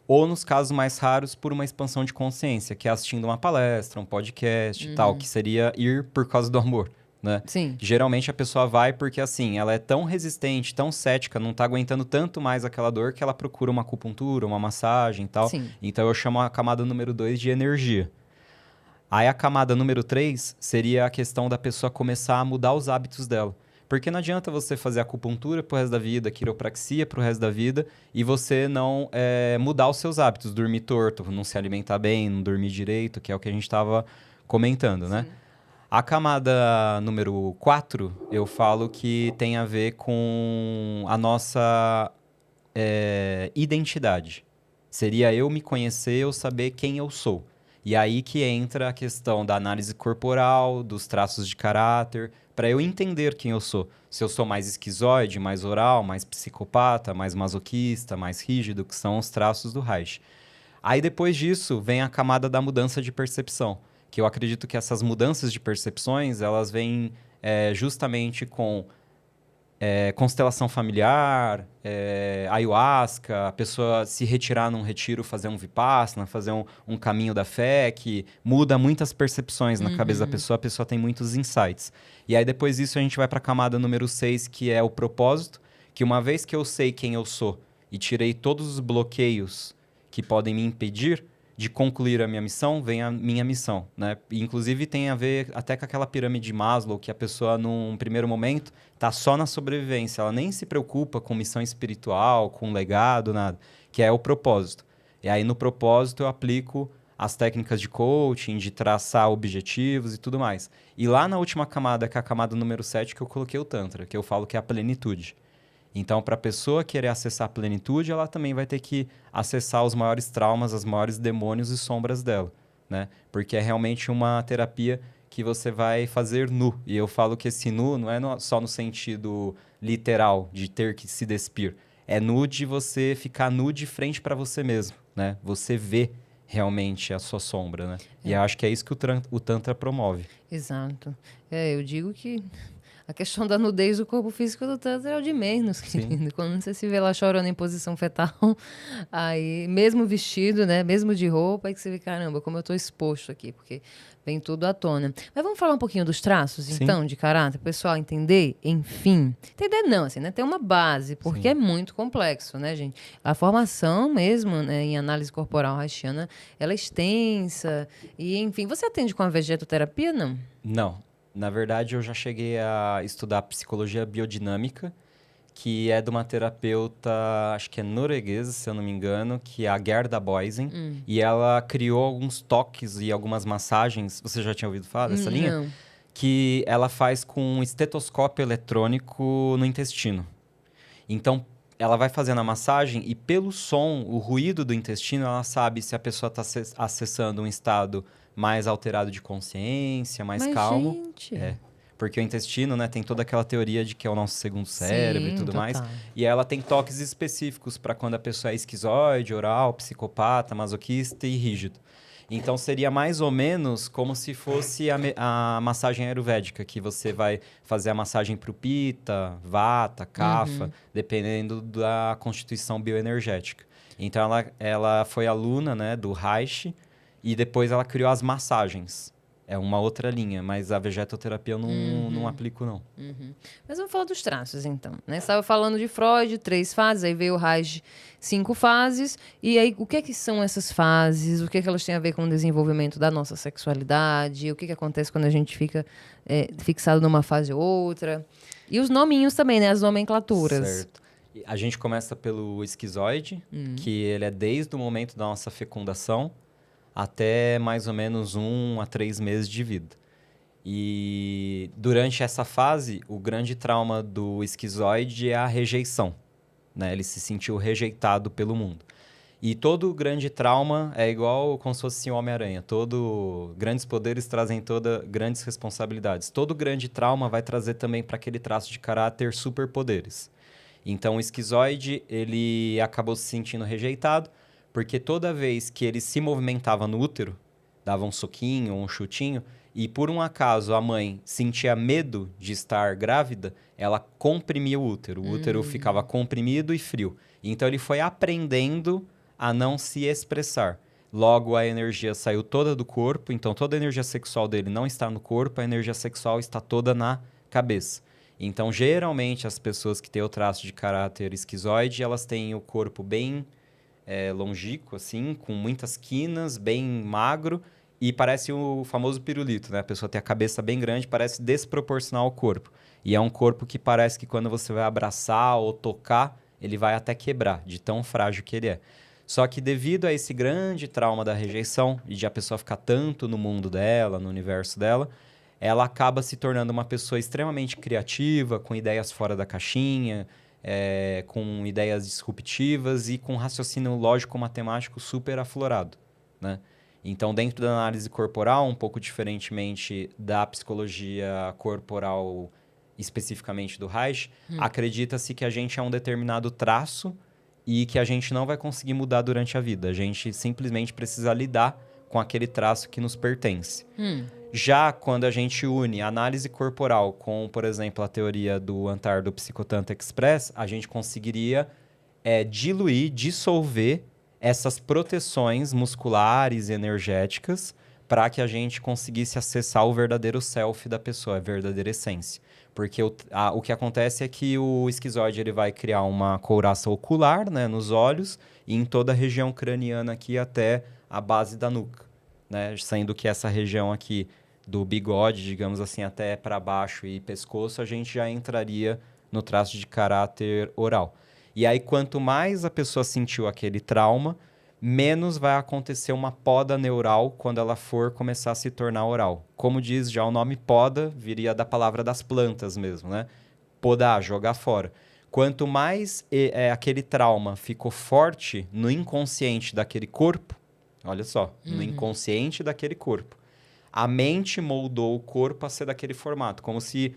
ou nos casos mais raros, por uma expansão de consciência, que é assistindo uma palestra, um podcast e tal, que seria ir por causa do amor, né? Sim. Geralmente a pessoa vai porque, assim, ela é tão resistente, tão cética, não tá aguentando tanto mais aquela dor que ela procura uma acupuntura, uma massagem e tal. Sim. Então eu chamo a camada número 2 de energia. Aí a camada número 3 seria a questão da pessoa começar a mudar os hábitos dela. Porque não adianta você fazer acupuntura pro resto da vida, quiropraxia pro resto da vida, e você não mudar os seus hábitos, dormir torto, não se alimentar bem, não dormir direito, que é o que a gente estava comentando, né? A camada número 4, eu falo que tem a ver com a nossa identidade. Seria eu me conhecer, eu saber quem eu sou. E aí que entra a questão da análise corporal, dos traços de caráter, para eu entender quem eu sou. Se eu sou mais esquizoide, mais oral, mais psicopata, mais masoquista, mais rígido, que são os traços do Reich. Aí depois disso vem a camada da mudança de percepção, que eu acredito que essas mudanças de percepções, elas vêm justamente com constelação familiar, ayahuasca, a pessoa se retirar num retiro, fazer um vipassana, fazer um caminho da fé, que muda muitas percepções na cabeça da pessoa, a pessoa tem muitos insights. E aí depois disso a gente vai para a camada número 6, que é o propósito, que uma vez que eu sei quem eu sou e tirei todos os bloqueios que podem me impedir de concluir a minha missão, vem a minha missão, né? E, inclusive tem a ver até com aquela pirâmide de Maslow, que a pessoa num primeiro momento tá só na sobrevivência, ela nem se preocupa com missão espiritual, com legado, nada, que é o propósito. E aí no propósito eu aplico as técnicas de coaching, de traçar objetivos e tudo mais. E lá na última camada, que é a camada número 7, que eu coloquei o Tantra, que eu falo que é a plenitude. Então, para a pessoa querer acessar a plenitude, ela também vai ter que acessar os maiores traumas, os maiores demônios e sombras dela, né? Porque é realmente uma terapia que você vai fazer nu. E eu falo que esse nu não é só no sentido literal, de ter que se despir. É nu de você ficar nu de frente para você mesmo, né? Você vê realmente a sua sombra, né? E eu acho que é isso que o Tantra promove. Exato. Eu digo que a questão da nudez do corpo físico do Tantra é o de menos, querido. Quando você se vê lá chorando em posição fetal, aí, mesmo vestido, né? Mesmo de roupa, aí que você vê, caramba, como eu tô exposto aqui, porque vem tudo à tona. Mas vamos falar um pouquinho dos traços, então, de caráter, para o pessoal entender, enfim. Entender não, assim, né? Ter uma base, porque é muito complexo, né, gente? A formação mesmo, né, em análise corporal haitiana, ela é extensa, e enfim. Você atende com a vegetoterapia, não? Não. Na verdade, eu já cheguei a estudar psicologia biodinâmica, que é de uma terapeuta, acho que é norueguesa, se eu não me engano, que é a Gerda Boysen. E ela criou alguns toques e algumas massagens. Você já tinha ouvido falar dessa linha? Não. Que ela faz com um estetoscópio eletrônico no intestino. Então, ela vai fazendo a massagem e pelo som, o ruído do intestino, ela sabe se a pessoa está acessando um estado mais alterado de consciência, mais calmo. Gente. Porque o intestino, né, tem toda aquela teoria de que é o nosso segundo cérebro e tudo total. mais. E ela tem toques específicos para quando a pessoa é esquizoide, oral, psicopata, masoquista e rígido. Então, seria mais ou menos como se fosse a massagem ayurvédica, que você vai fazer a massagem para o Pitta, Vata, Kapha, dependendo da constituição bioenergética. Então, ela foi aluna, né, do Reich, e depois ela criou as massagens. É uma outra linha, mas a vegetoterapia eu não aplico, não. Mas vamos falar dos traços, então. Né? Você estava falando de Freud, 3 fases, aí veio o Reich, 5 fases. E aí, o que é que são essas fases? O que é que elas têm a ver com o desenvolvimento da nossa sexualidade? O que é que acontece quando a gente fica fixado numa fase ou outra? E os nominhos também, né? As nomenclaturas. Certo. E a gente começa pelo esquizoide, que ele é desde o momento da nossa fecundação até mais ou menos 1 a 3 meses de vida. E durante essa fase, o grande trauma do esquizoide é a rejeição, né? Ele se sentiu rejeitado pelo mundo. E todo grande trauma é igual como se fosse o Homem-Aranha. Grandes poderes trazem grandes responsabilidades. Todo grande trauma vai trazer também para aquele traço de caráter superpoderes. Então, o esquizoide, ele acabou se sentindo rejeitado, porque toda vez que ele se movimentava no útero, dava um soquinho, um chutinho, e por um acaso a mãe sentia medo de estar grávida, ela comprimia o útero. O útero ficava comprimido e frio. Então, ele foi aprendendo a não se expressar. Logo, a energia saiu toda do corpo, então toda a energia sexual dele não está no corpo, a energia sexual está toda na cabeça. Então, geralmente, as pessoas que têm o traço de caráter esquizoide, elas têm o corpo bem longínquo, assim, com muitas quinas, bem magro, e parece o famoso pirulito, né? A pessoa tem a cabeça bem grande, parece desproporcional ao corpo. E é um corpo que parece que quando você vai abraçar ou tocar, ele vai até quebrar, de tão frágil que ele é. Só que devido a esse grande trauma da rejeição, e de a pessoa ficar tanto no mundo dela, no universo dela, ela acaba se tornando uma pessoa extremamente criativa, com ideias fora da caixinha, com ideias disruptivas e com raciocínio lógico-matemático super aflorado, né? Então, dentro da análise corporal, um pouco diferentemente da psicologia corporal, especificamente do Reich, acredita-se que a gente é um determinado traço e que a gente não vai conseguir mudar durante a vida. A gente simplesmente precisa lidar com aquele traço que nos pertence. Já quando a gente une a análise corporal com, por exemplo, a teoria do Antar do Psicotantra Express, a gente conseguiria diluir, dissolver essas proteções musculares e energéticas para que a gente conseguisse acessar o verdadeiro self da pessoa, a verdadeira essência. Porque o que acontece é que o esquizoide ele vai criar uma couraça ocular, né, nos olhos e em toda a região craniana aqui até a base da nuca, né? Sendo que essa região aqui do bigode, digamos assim, até para baixo e pescoço, a gente já entraria no traço de caráter oral. E aí, quanto mais a pessoa sentiu aquele trauma, menos vai acontecer uma poda neural quando ela for começar a se tornar oral. Como diz já o nome poda, viria da palavra das plantas mesmo, né? Podar, jogar fora. Quanto mais aquele trauma ficou forte no inconsciente daquele corpo, olha só, no inconsciente daquele corpo, a mente moldou o corpo a ser daquele formato, como se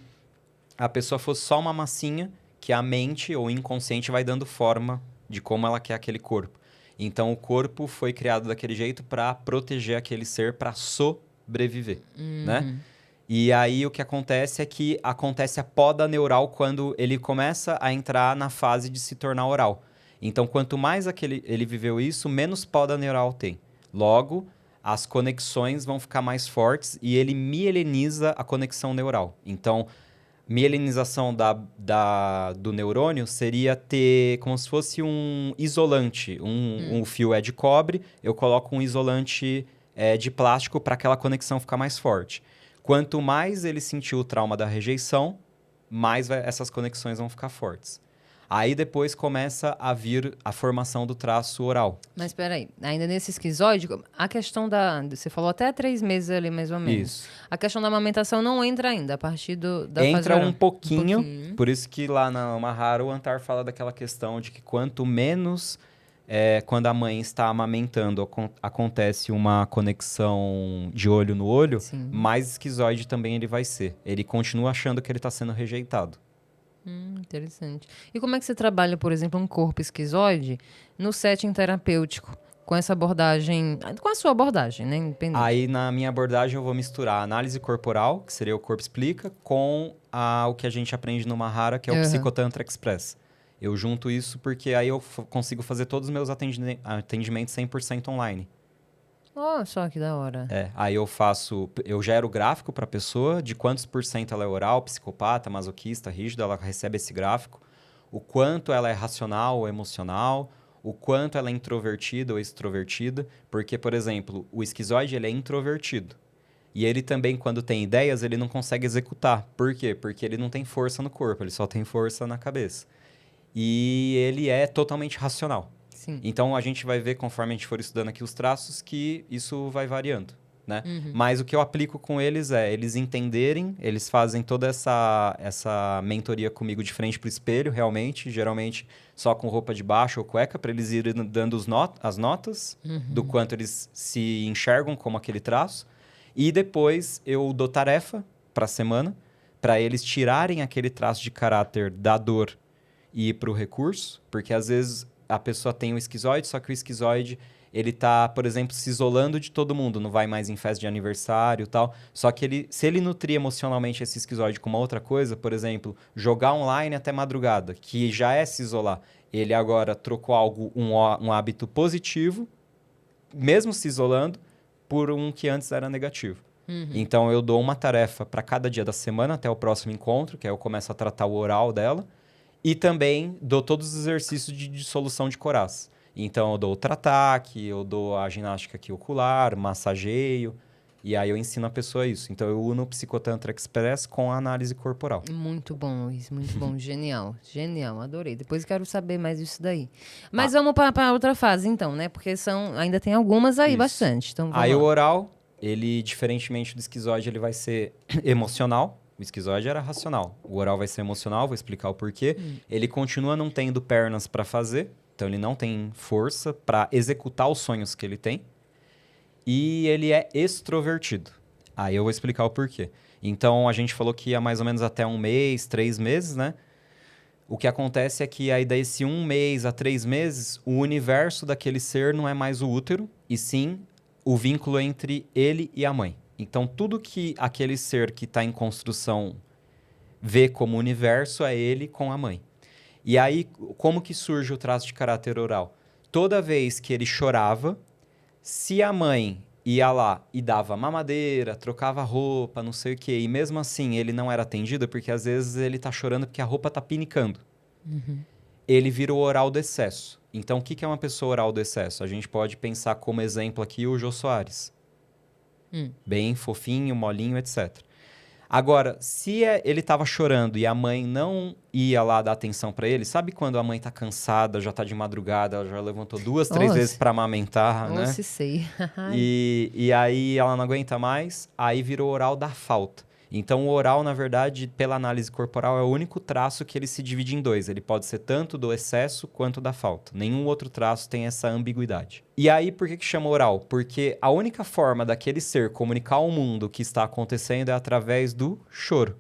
a pessoa fosse só uma massinha que a mente ou o inconsciente vai dando forma de como ela quer aquele corpo. Então, o corpo foi criado daquele jeito para proteger aquele ser, para sobreviver, né? E aí, o que acontece é que acontece a poda neural quando ele começa a entrar na fase de se tornar oral. Então, quanto mais ele viveu isso, menos poda neural tem. Logo, as conexões vão ficar mais fortes e ele mieliniza a conexão neural. Então, mielinização do neurônio seria ter como se fosse um isolante. Um fio é de cobre, eu coloco um isolante de plástico para aquela conexão ficar mais forte. Quanto mais ele sentiu o trauma da rejeição, mais essas conexões vão ficar fortes. Aí depois começa a vir a formação do traço oral. Mas espera aí, ainda nesse esquizoide, a questão você falou até 3 meses ali, mais ou menos. Isso. A questão da amamentação não entra ainda, a partir da fase entra oral. um pouquinho, por isso que lá na Mahara o Antar fala daquela questão de que quanto menos, quando a mãe está amamentando, acontece uma conexão de olho no olho, Sim. mais esquizoide também ele vai ser. Ele continua achando que ele está sendo rejeitado. Interessante. E como é que você trabalha, por exemplo, um corpo esquizoide no setting terapêutico? Com essa abordagem, com a sua abordagem, né? Independente. Aí, na minha abordagem, eu vou misturar a análise corporal, que seria o Corpo Explica, com o que a gente aprende no Mahara, que é o Psicotantra Express. Eu junto isso porque aí eu consigo fazer todos os meus atendimentos 100% online. Ó, só que da hora. Aí eu gero o gráfico para a pessoa, de quantos por cento ela é oral, psicopata, masoquista, rígido, ela recebe esse gráfico. O quanto ela é racional ou emocional, o quanto ela é introvertida ou extrovertida. Porque, por exemplo, o esquizoide, ele é introvertido. E ele também, quando tem ideias, ele não consegue executar. Por quê? Porque ele não tem força no corpo, ele só tem força na cabeça. E ele é totalmente racional. Sim. Então, a gente vai ver, conforme a gente for estudando aqui os traços, que isso vai variando, né? Uhum. Mas o que eu aplico com eles é eles entenderem, eles fazem toda essa mentoria comigo de frente para o espelho, realmente, geralmente só com roupa de baixo ou cueca, para eles irem dando as notas do quanto eles se enxergam como aquele traço. E depois eu dou tarefa para a semana, para eles tirarem aquele traço de caráter da dor e ir para o recurso, porque às vezes a pessoa tem o esquizoide, só que o esquizoide, ele tá, por exemplo, se isolando de todo mundo, não vai mais em festa de aniversário e tal. Só que se ele nutrir emocionalmente esse esquizoide com uma outra coisa, por exemplo, jogar online até madrugada, que já é se isolar, ele agora trocou um hábito positivo, mesmo se isolando, por um que antes era negativo. Então, eu dou uma tarefa para cada dia da semana até o próximo encontro, que aí eu começo a tratar o oral dela. E também dou todos os exercícios de dissolução de coraça. Então, eu dou o trataque, eu dou a ginástica aqui ocular, massageio. E aí eu ensino a pessoa isso. Então, eu uno o Psicotantra Express com a análise corporal. Muito bom, Luiz, muito bom. Genial, genial, adorei. Depois quero saber mais disso daí. Mas vamos para outra fase, então, né? Porque ainda tem algumas aí, Isso. bastante. Então, Aí lá. o oral, ele, diferentemente do esquizoide, ele vai ser emocional. O esquizoide era racional. O oral vai ser emocional, vou explicar o porquê. Ele continua não tendo pernas para fazer, então ele não tem força para executar os sonhos que ele tem. E ele é extrovertido. Aí eu vou explicar o porquê. Então, a gente falou que ia mais ou menos até 1 mês, 3 meses, né? O que acontece é que aí desse 1 mês a 3 meses, o universo daquele ser não é mais o útero, e sim o vínculo entre ele e a mãe. Então, tudo que aquele ser que está em construção vê como universo é ele com a mãe. E aí, como que surge o traço de caráter oral? Toda vez que ele chorava, se a mãe ia lá e dava mamadeira, trocava roupa, não sei o quê, e mesmo assim ele não era atendido, porque às vezes ele tá chorando porque a roupa tá pinicando. Ele vira o oral do excesso. Então, o que é uma pessoa oral do excesso? A gente pode pensar como exemplo aqui o Jô Soares. Bem fofinho, molinho, etc. Agora, se ele tava chorando e a mãe não ia lá dar atenção para ele, sabe quando a mãe tá cansada, já tá de madrugada, ela já levantou 2, 3 vezes para amamentar, né? Se sei. E aí ela não aguenta mais, aí virou oral da falta. Então, o oral, na verdade, pela análise corporal, é o único traço que ele se divide em 2. Ele pode ser tanto do excesso quanto da falta. Nenhum outro traço tem essa ambiguidade. E aí, por que chama oral? Porque a única forma daquele ser comunicar ao mundo o que está acontecendo é através do choro.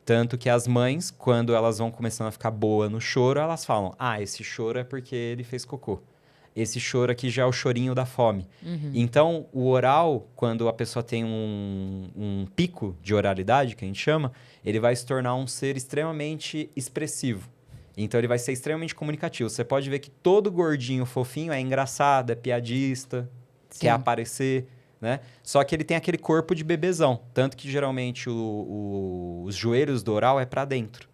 Tanto que as mães, quando elas vão começando a ficar boa no choro, elas falam, esse choro é porque ele fez cocô. Esse choro aqui já é o chorinho da fome. Então, o oral, quando a pessoa tem um pico de oralidade, que a gente chama, ele vai se tornar um ser extremamente expressivo. Então, ele vai ser extremamente comunicativo. Você pode ver que todo gordinho fofinho é engraçado, é piadista, quer aparecer, né? Só que ele tem aquele corpo de bebezão. Tanto que, geralmente, os joelhos do oral é para dentro,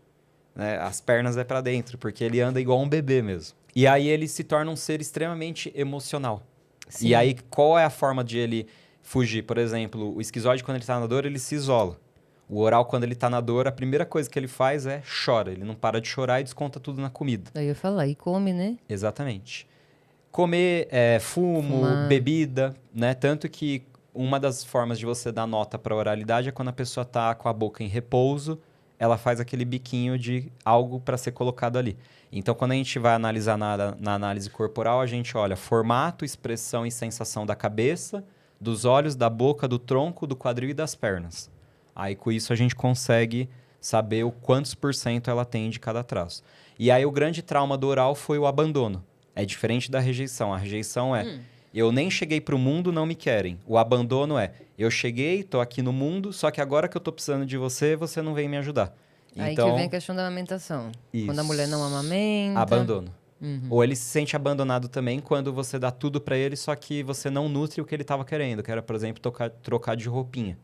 né? As pernas é para dentro, porque ele anda igual um bebê mesmo. E aí ele se torna um ser extremamente emocional. Sim. E aí, qual é a forma de ele fugir? Por exemplo, o esquizoide, quando ele está na dor, ele se isola. O oral, quando ele está na dor, a primeira coisa que ele faz é chora. Ele não para de chorar e desconta tudo na comida. Daí eu ia falar, e come, né? Exatamente. Comer, fumar, bebida, né? Tanto que uma das formas de você dar nota para a oralidade é quando a pessoa está com a boca em repouso, ela faz aquele biquinho de algo para ser colocado ali. Então, quando a gente vai analisar na análise corporal, a gente olha formato, expressão e sensação da cabeça, dos olhos, da boca, do tronco, do quadril e das pernas. Aí, com isso, a gente consegue saber o quantos por cento ela tem de cada traço. E aí, o grande trauma do oral foi o abandono. É diferente da rejeição. A rejeição é, eu nem cheguei para o mundo, não me querem. O abandono é, eu cheguei, estou aqui no mundo, só que agora que eu estou precisando de você, você não vem me ajudar. Aí então, que vem a questão da amamentação. Isso. Quando a mulher não amamenta... Abandono. Ou ele se sente abandonado também quando você dá tudo para ele, só que você não nutre o que ele estava querendo, que era, por exemplo, trocar de roupinha.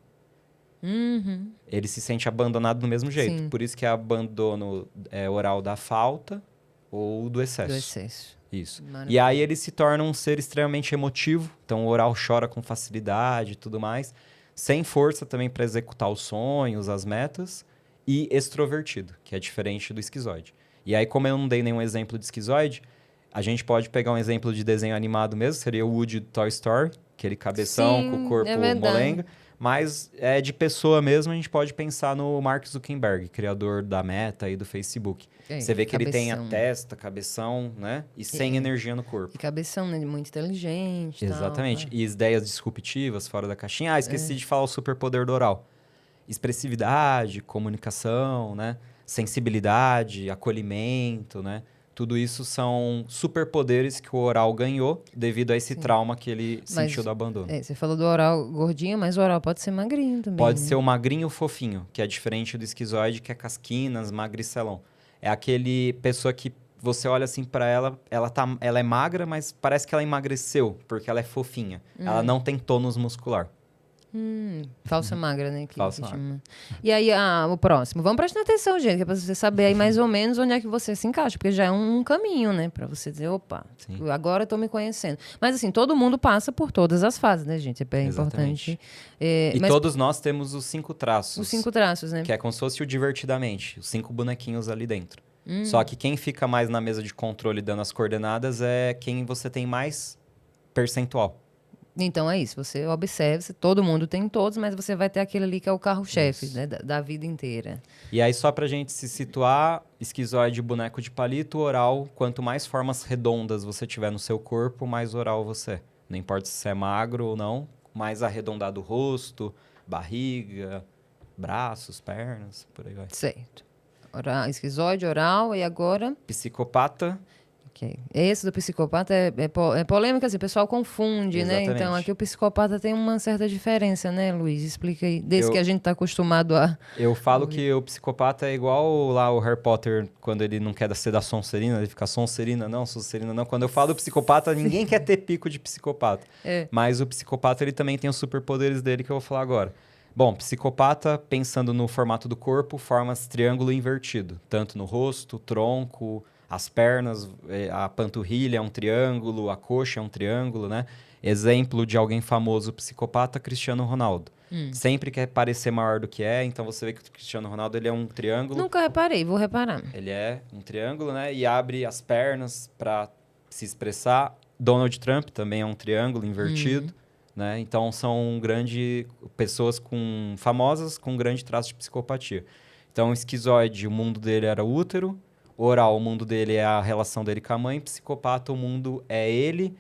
Ele se sente abandonado do mesmo jeito. Sim. Por isso que é abandono oral da falta ou do excesso. Do excesso. Isso. Maravilha. E aí ele se torna um ser extremamente emotivo. Então o oral chora com facilidade e tudo mais. Sem força também para executar os sonhos, as metas. E extrovertido, que é diferente do esquizoide. E aí, como eu não dei nenhum exemplo de esquizoide, a gente pode pegar um exemplo de desenho animado mesmo. Seria o Woody do Toy Story. Aquele cabeção Sim, com o corpo é verdade. molenga. Mas de pessoa mesmo, a gente pode pensar no Mark Zuckerberg, criador da Meta e do Facebook. Você vê que ele tem a testa, cabeção, né? E sem energia no corpo. E cabeção, né? Muito inteligente. Exatamente. Tal, E ideias disruptivas, fora da caixinha. Ah, esqueci de falar o superpoder do oral. Expressividade, comunicação, né? Sensibilidade, acolhimento, né? Tudo isso são superpoderes que o oral ganhou devido a esse trauma que ele sentiu do abandono. Você falou do oral gordinho, mas o oral pode ser magrinho também. Pode ser o magrinho fofinho, que é diferente do esquizoide, que é casquinas, magricelão. É aquele pessoa que você olha assim pra ela, ela é magra, mas parece que ela emagreceu, porque ela é fofinha. Ela não tem tônus muscular. Falsa magra, né? Falsa magra. E aí, o próximo. Vamos prestar atenção, gente, que é pra você saber aí mais ou menos onde é que você se encaixa, porque já é um caminho, né? Pra você dizer, opa, Sim. agora eu tô me conhecendo. Mas assim, todo mundo passa por todas as fases, né, gente? É bem importante. Mas todos nós temos os 5 traços. Os 5 traços, né? Que é como se fosse o divertidamente, os 5 bonequinhos ali dentro. Só que quem fica mais na mesa de controle dando as coordenadas é quem você tem mais percentual. Então é isso, você observa, todo mundo tem todos, mas você vai ter aquele ali que é o carro-chefe, né, da vida inteira. E aí, só pra gente se situar, esquizoide, boneco de palito, oral, quanto mais formas redondas você tiver no seu corpo, mais oral você é. Não importa se você é magro ou não, mais arredondado o rosto, barriga, braços, pernas, por aí vai. Certo. Esquizoide, oral, e agora? Psicopata. Okay. Esse do psicopata é polêmico, assim, o pessoal confunde, Exatamente. né? Então, aqui o psicopata tem uma certa diferença, né, Luiz? Explica aí. Desde que a gente tá acostumado a... Eu falo que o psicopata é igual lá o Harry Potter, quando ele não quer ser da Sonserina, ele fica Sonserina não. Quando eu falo psicopata, ninguém quer ter pico de psicopata. Mas o psicopata, ele também tem os superpoderes dele, que eu vou falar agora. Bom, psicopata, pensando no formato do corpo, formas triângulo invertido. Tanto no rosto, tronco... As pernas, a panturrilha é um triângulo, a coxa é um triângulo, né? Exemplo de alguém famoso psicopata, Cristiano Ronaldo. Sempre quer parecer maior do que é, então você vê que o Cristiano Ronaldo ele é um triângulo. Nunca reparei, vou reparar. Ele é um triângulo, né? E abre as pernas para se expressar. Donald Trump também é um triângulo invertido, né? Então são pessoas famosas com grande traço de psicopatia. Então, o esquizoide, o mundo dele era útero. Oral, o mundo dele é a relação dele com a mãe. Psicopata, o mundo é ele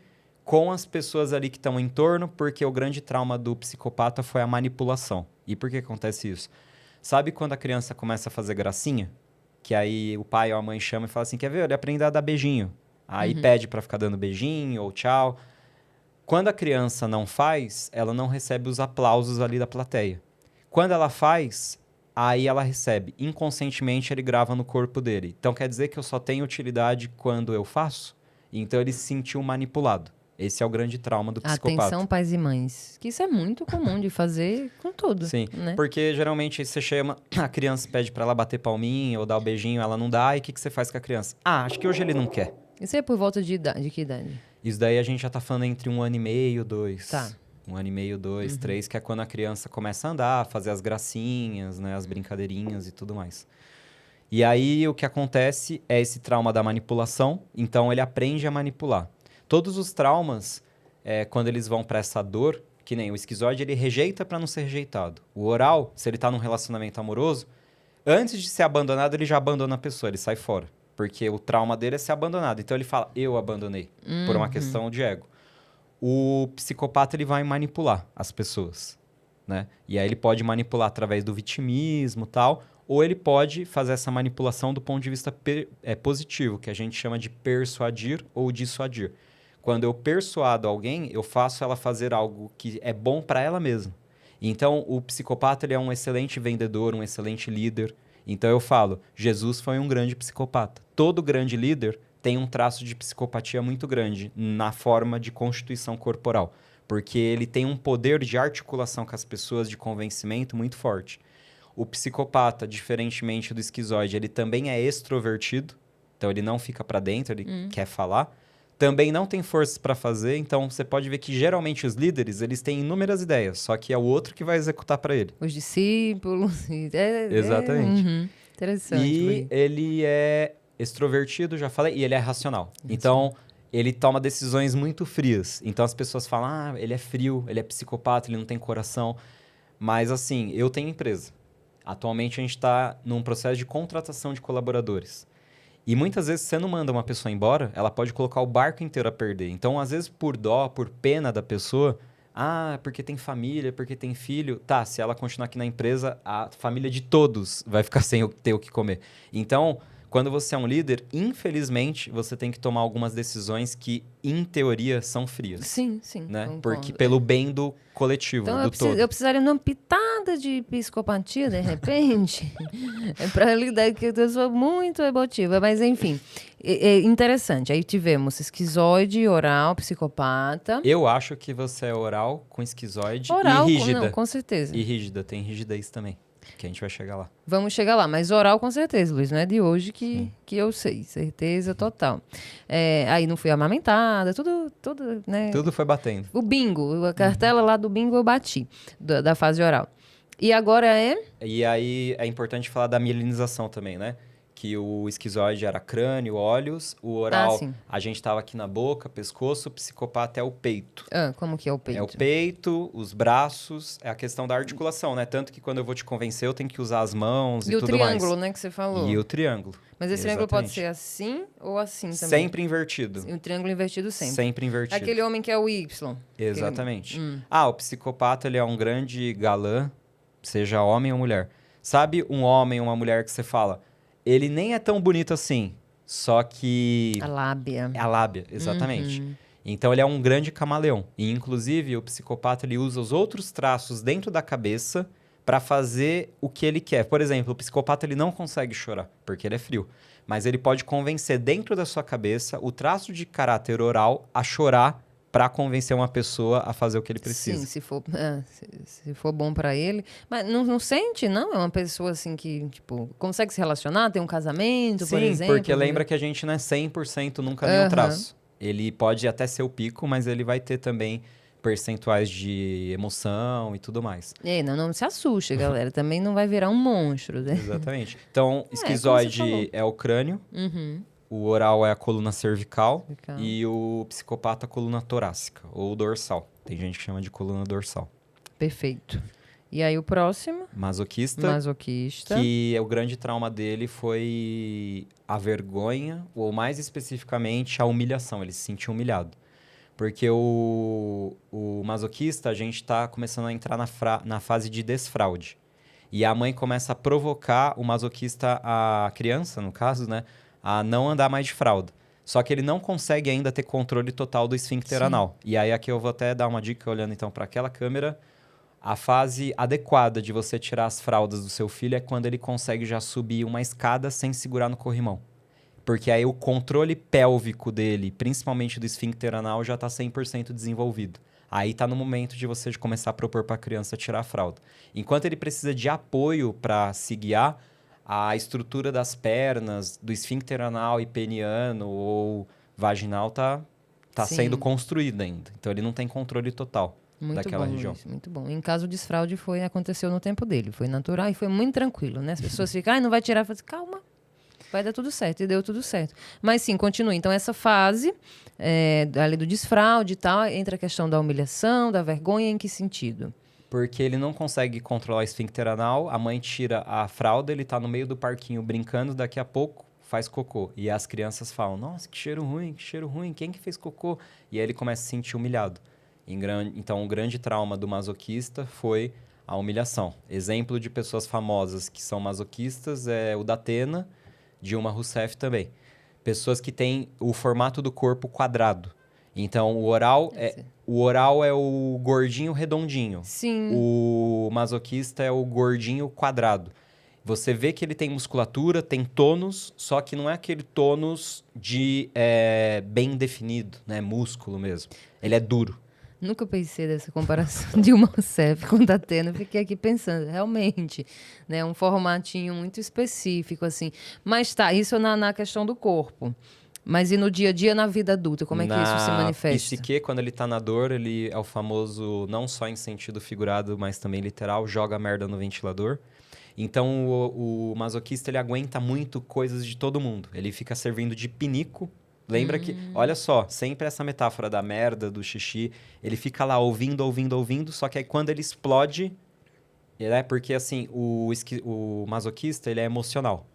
com as pessoas ali que estão em torno, porque o grande trauma do psicopata foi a manipulação. E por que acontece isso? Sabe quando a criança começa a fazer gracinha? Que aí o pai ou a mãe chama e fala assim, quer ver? Ele aprende a dar beijinho. Aí pede pra ficar dando beijinho ou tchau. Quando a criança não faz, ela não recebe os aplausos ali da plateia. Quando ela faz... Aí ela recebe. Inconscientemente, ele grava no corpo dele. Então, quer dizer que eu só tenho utilidade quando eu faço? Então, ele se sentiu manipulado. Esse é o grande trauma do psicopata. Atenção, pais e mães. Que isso é muito comum de fazer com tudo. Sim, né? Porque geralmente você chama, a criança pede pra ela bater palminha ou dar o beijinho, ela não dá. E o que você faz com a criança? Acho que hoje ele não quer. Isso é por volta de que idade? Isso daí a gente já tá falando entre 1 ano e meio, 2. Tá. 1 ano e meio, 2, 3, que é quando a criança começa a andar, fazer as gracinhas, né, as brincadeirinhas e tudo mais. E aí o que acontece é esse trauma da manipulação, então ele aprende a manipular. Todos os traumas, quando eles vão para essa dor, que nem o esquizoide, ele rejeita para não ser rejeitado. O oral, se ele tá num relacionamento amoroso, antes de ser abandonado, ele já abandona a pessoa, ele sai fora. Porque o trauma dele é ser abandonado. Então ele fala, eu abandonei, por uma questão de ego. O psicopata ele vai manipular as pessoas, né? E aí ele pode manipular através do vitimismo e tal, ou ele pode fazer essa manipulação do ponto de vista positivo, que a gente chama de persuadir ou dissuadir. Quando eu persuado alguém, eu faço ela fazer algo que é bom para ela mesma. Então, o psicopata ele é um excelente vendedor, um excelente líder. Então, eu falo, Jesus foi um grande psicopata. Todo grande líder tem um traço de psicopatia muito grande na forma de constituição corporal, porque ele tem um poder de articulação com as pessoas, de convencimento muito forte. O psicopata, diferentemente do esquizoide, ele também é extrovertido, então ele não fica para dentro, ele quer falar. Também não tem forças para fazer, então você pode ver que geralmente os líderes, eles têm inúmeras ideias, só que é o outro que vai executar para ele. Os discípulos. Exatamente. Interessante. E ele é extrovertido, já falei, e ele é racional. Então, ele toma decisões muito frias. Então, as pessoas falam, ele é frio, ele é psicopata, ele não tem coração. Mas, assim, eu tenho empresa. Atualmente, a gente está num processo de contratação de colaboradores. E muitas vezes, você não manda uma pessoa embora, ela pode colocar o barco inteiro a perder. Então, às vezes, por dó, por pena da pessoa, porque tem família, porque tem filho. Tá, se ela continuar aqui na empresa, a família de todos vai ficar sem ter o que comer. Então, quando você é um líder, infelizmente, você tem que tomar algumas decisões que, em teoria, são frias. Sim, né? concordo. Porque pelo bem do coletivo, Então, do todo. eu precisaria de uma pitada de psicopatia, de repente, para lidar, que eu sou muito emotiva, mas enfim, é interessante. Aí tivemos esquizoide, oral, psicopata. Eu acho que você é oral com esquizoide Oral, e rígida. não, com certeza. E rígida, tem rigidez também, que a gente vai chegar lá. Vamos chegar lá, mas oral com certeza, Luiz. Não é de hoje que eu sei, certeza total. Aí não fui amamentada, tudo, né? Tudo foi batendo. O bingo, a cartela lá do bingo eu bati, da fase oral. E agora E aí é importante falar da mielinização também, né? Que o esquizoide era crânio, olhos, o oral sim. a gente tava aqui na boca, pescoço, o psicopata é o peito. Como que é o peito? É o peito, os braços, é a questão da articulação, né? Tanto que quando eu vou te convencer, eu tenho que usar as mãos e tudo mais. E o triângulo, né, que você falou. E o triângulo. Mas esse triângulo pode ser assim ou assim também? Sempre invertido. E o triângulo invertido sempre. Sempre invertido. Aquele homem que é o Y. Exatamente. O psicopata, ele é um grande galã, seja homem ou mulher. Sabe um homem ou uma mulher que você fala, ele nem é tão bonito assim, só que... A lábia. É a lábia, exatamente. Então, ele é um grande camaleão. E, inclusive, o psicopata, ele usa os outros traços dentro da cabeça para fazer o que ele quer. Por exemplo, o psicopata, ele não consegue chorar, porque ele é frio. Mas ele pode convencer dentro da sua cabeça o traço de caráter oral a chorar para convencer uma pessoa a fazer o que ele precisa. Sim, se for bom para ele. Mas não sente, não? É uma pessoa assim que, tipo, consegue se relacionar, tem um casamento, por exemplo? Sim, porque lembra que a gente não é 100% nunca nenhum traço. Ele pode até ser o pico, mas ele vai ter também percentuais de emoção e tudo mais. Não se assuste, galera. Também não vai virar um monstro, né? Exatamente. Então, esquizoide é o crânio. O oral é a coluna cervical e o psicopata a coluna torácica ou dorsal. Tem gente que chama de coluna dorsal. Perfeito. E aí o próximo? Masoquista. Que o grande trauma dele foi a vergonha, ou mais especificamente a humilhação. Ele se sentiu humilhado. Porque o masoquista, a gente está começando a entrar na fase de desfraude. E a mãe começa a provocar o masoquista, a criança, no caso, né? A não andar mais de fralda. Só que ele não consegue ainda ter controle total do esfíncter anal. E aí aqui eu vou até dar uma dica olhando então para aquela câmera. A fase adequada de você tirar as fraldas do seu filho é quando ele consegue já subir uma escada sem segurar no corrimão. Porque aí o controle pélvico dele, principalmente do esfíncter anal, já está 100% desenvolvido. Aí está no momento de você começar a propor para a criança tirar a fralda. Enquanto ele precisa de apoio para se guiar, a estrutura das pernas, do esfíncter anal e peniano ou vaginal tá sendo construída ainda. Então, ele não tem controle total daquela região. Luiz, muito bom. Em caso de desfraude, aconteceu no tempo dele. Foi natural e foi muito tranquilo, né? As pessoas ficam, não vai tirar. Eu falei, calma, vai dar tudo certo. E deu tudo certo. Mas sim, continue. Então, essa fase ali do desfraude e tal, entra a questão da humilhação, da vergonha, em que sentido? Porque ele não consegue controlar o esfíncter anal, a mãe tira a fralda, ele tá no meio do parquinho brincando, daqui a pouco faz cocô. E as crianças falam, nossa, que cheiro ruim, quem que fez cocô? E aí ele começa a se sentir humilhado. Então, o grande trauma do masoquista foi a humilhação. Exemplo de pessoas famosas que são masoquistas é o Datena, Dilma Rousseff também. Pessoas que têm o formato do corpo quadrado. Então, o oral é o gordinho redondinho. Sim. O masoquista é o gordinho quadrado. Você vê que ele tem musculatura, tem tônus, só que não é aquele tônus de bem definido, né? Músculo mesmo. Ele é duro. Nunca pensei dessa comparação de uma Rousseff com Datena. Fiquei aqui pensando, realmente, né? Um formatinho muito específico, assim. Mas tá, isso na questão do corpo. Mas e no dia a dia, na vida adulta, como é que isso se Na manifesta? psique, quando ele tá na dor, ele é o famoso, não só em sentido figurado, mas também literal, joga merda no ventilador. Então, o masoquista, ele aguenta muito coisas de todo mundo. Ele fica servindo de pinico. Lembra que, olha só, sempre essa metáfora da merda, do xixi, ele fica lá ouvindo, ouvindo, ouvindo, só que aí quando ele explode, porque assim, o masoquista, ele é emocional,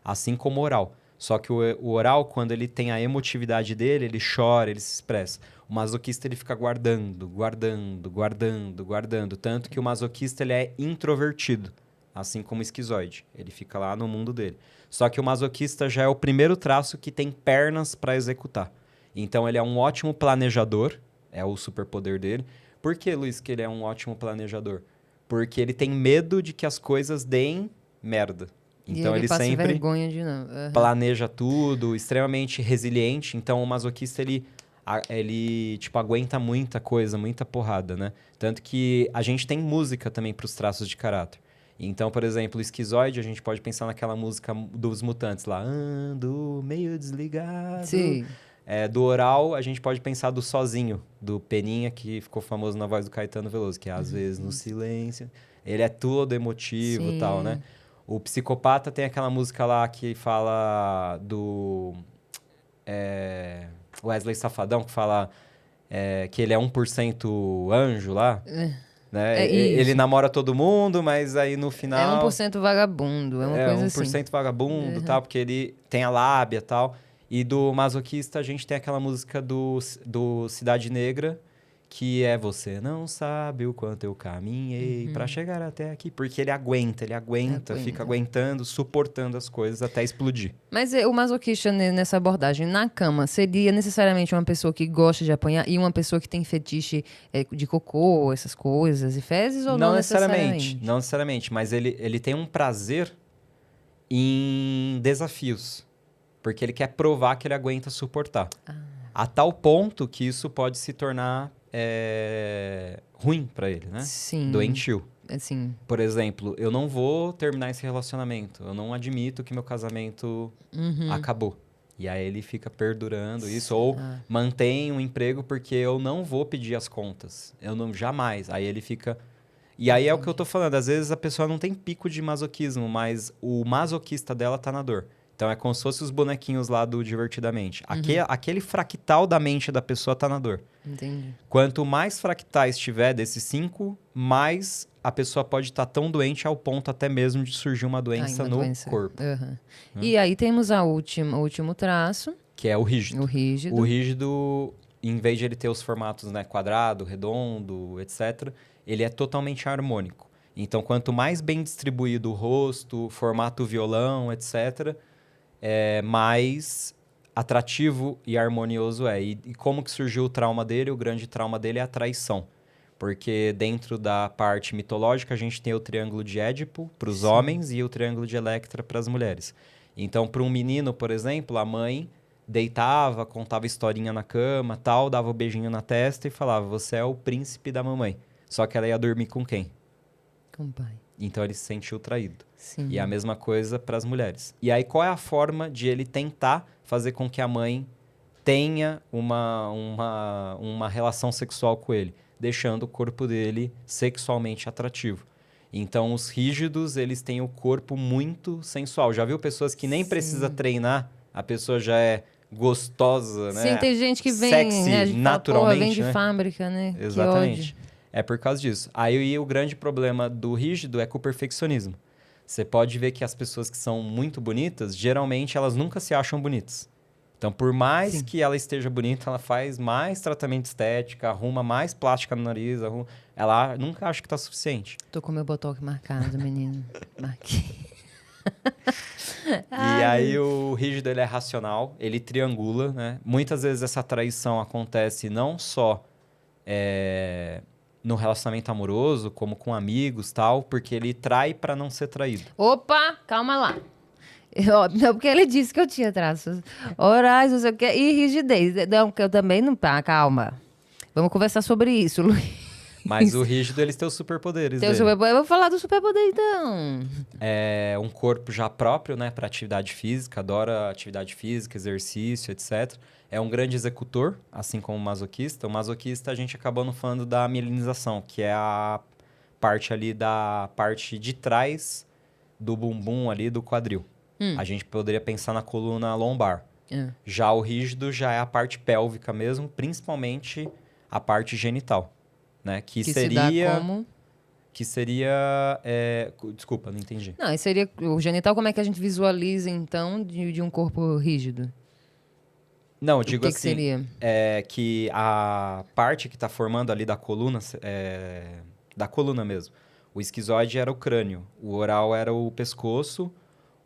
assim como o oral. Só que o oral, quando ele tem a emotividade dele, ele chora, ele se expressa. O masoquista, ele fica guardando, guardando, guardando, guardando. Tanto que o masoquista, ele é introvertido, assim como o esquizoide. Ele fica lá no mundo dele. Só que o masoquista já é o primeiro traço que tem pernas para executar. Então, ele é um ótimo planejador, é o superpoder dele. Por que, Luiz, que ele é um ótimo planejador? Porque ele tem medo de que as coisas deem merda. Então, E ele passa sempre vergonha de não. planeja tudo, extremamente resiliente. Então, o masoquista, ele tipo, aguenta muita coisa, muita porrada, né? Tanto que a gente tem música também para os traços de caráter. Então, por exemplo, o esquizoide, a gente pode pensar naquela música dos Mutantes lá. Ando meio desligado. Sim. Do oral, a gente pode pensar do Sozinho, do Peninha, que ficou famoso na voz do Caetano Veloso, que é às vezes no silêncio. Ele é todo emotivo e tal, né? O psicopata tem aquela música lá que fala do Wesley Safadão, que fala que ele é 1% anjo lá. Né? Ele namora todo mundo, mas aí no final... É 1% vagabundo, é uma coisa assim. 1% vagabundo, tal, porque ele tem a lábia e tal. E do masoquista, a gente tem aquela música do Cidade Negra, que é Você Não Sabe o Quanto Eu Caminhei pra chegar até aqui. Porque ele aguenta, fica aguentando, suportando as coisas até explodir. Mas o masoquista nessa abordagem, na cama, seria necessariamente uma pessoa que gosta de apanhar e uma pessoa que tem fetiche de cocô, essas coisas, e fezes, ou não necessariamente? Não necessariamente, mas ele tem um prazer em desafios. Porque ele quer provar que ele aguenta suportar. A tal ponto que isso pode se tornar ruim pra ele, né? Sim. Doentio. Assim. Por exemplo, eu não vou terminar esse relacionamento. Eu não admito que meu casamento acabou. E aí ele fica perdurando isso. Ou mantém um emprego porque eu não vou pedir as contas. Eu não, jamais. Aí ele fica... E aí é o que eu tô falando. Às vezes a pessoa não tem pico de masoquismo, mas o masoquista dela tá na dor. Então é como se fossem os bonequinhos lá do Divertidamente. Aquele fractal da mente da pessoa tá na dor. Entendi. Quanto mais fractais tiver desses 5, mais a pessoa pode estar tão doente ao ponto até mesmo de surgir uma doença no corpo. E aí temos o último traço. Que é o rígido. O rígido. O rígido, em vez de ele ter os formatos, né, quadrado, redondo, etc., ele é totalmente harmônico. Então, quanto mais bem distribuído o rosto, formato violão, etc., mais atrativo e harmonioso é. E como que surgiu o trauma dele? O grande trauma dele é a traição. Porque dentro da parte mitológica, a gente tem o triângulo de Édipo para os homens e o triângulo de Electra para as mulheres. Então, para um menino, por exemplo, a mãe deitava, contava historinha na cama, tal, dava um beijinho na testa e falava, você é o príncipe da mamãe. Só que ela ia dormir com quem? Com o pai. Então, ele se sentiu traído. Sim. E a mesma coisa para as mulheres. E aí, qual é a forma de ele tentar fazer com que a mãe tenha uma relação sexual com ele? Deixando o corpo dele sexualmente atrativo. Então, os rígidos, eles têm o corpo muito sensual. Já viu pessoas que nem precisa treinar? A pessoa já é gostosa, né? Sim, tem gente que vem, sexy, né? A gente naturalmente, fala, vem de né? fábrica, né? Exatamente. Que ódio. É por causa disso. Aí o grande problema do rígido é com o perfeccionismo. Você pode ver que as pessoas que são muito bonitas, geralmente elas nunca se acham bonitas. Então, por mais que ela esteja bonita, ela faz mais tratamento estético, arruma mais plástica no nariz, ela nunca acha que tá suficiente. Tô com meu botox marcado, menino. Marquei. E aí o rígido, ele é racional, ele triangula, né? Muitas vezes essa traição acontece não só no relacionamento amoroso, como com amigos, tal, porque ele trai para não ser traído. Opa, calma lá. Não, porque ele disse que eu tinha traços orais, não sei o quê, e rigidez. Não, que eu também não... Ah, calma. Vamos conversar sobre isso, Luiz. Mas o rígido, eles têm os superpoderes dele. Eu vou falar do superpoder, então. É um corpo já próprio, né, para atividade física, adora atividade física, exercício, etc. É um grande executor, assim como o masoquista. O masoquista, a gente acabou não falando da mielinização, que é a parte ali da parte de trás do bumbum ali do quadril. A gente poderia pensar na coluna lombar. Já o rígido já é a parte pélvica mesmo, principalmente a parte genital, né? Que seria... se dá como... Que seria... Desculpa, não entendi. Não, seria o genital, como é que a gente visualiza, então, de um corpo rígido? Não, eu digo que assim, seria? Que a parte que está formando ali da coluna mesmo. O esquizoide era o crânio, o oral era o pescoço,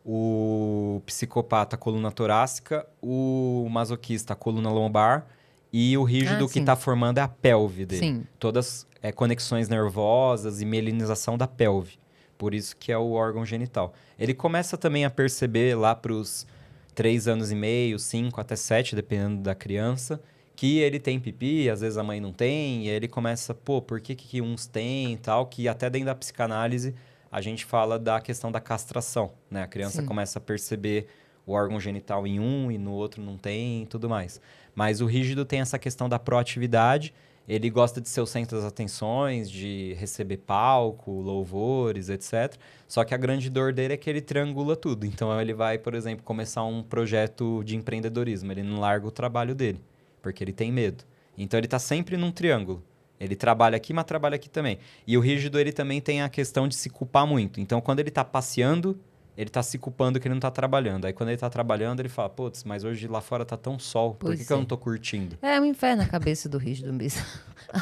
o psicopata a coluna torácica, o masoquista a coluna lombar e o rígido que está formando é a pelve dele. Sim. Todas conexões nervosas e mielinização da pelve. Por isso que é o órgão genital. Ele começa também a perceber lá para os 3 anos e meio, 5 até 7, dependendo da criança, que ele tem pipi, às vezes a mãe não tem, e aí ele começa, por que uns têm e tal, que até dentro da psicanálise a gente fala da questão da castração, né? A criança começa a perceber o órgão genital em um e no outro não tem e tudo mais. Mas o rígido tem essa questão da proatividade, ele gosta de ser o centro das atenções, de receber palco, louvores, etc. Só que a grande dor dele é que ele triangula tudo. Então ele vai, por exemplo, começar um projeto de empreendedorismo. Ele não larga o trabalho dele, porque ele tem medo. Então ele está sempre num triângulo. Ele trabalha aqui, mas trabalha aqui também. E o rígido, ele também tem a questão de se culpar muito. Então quando ele está passeando, ele está se culpando que ele não está trabalhando. Aí quando ele está trabalhando, ele fala, putz, mas hoje lá fora tá tão sol, por que eu não tô curtindo? É um inferno a cabeça do rígido mesmo.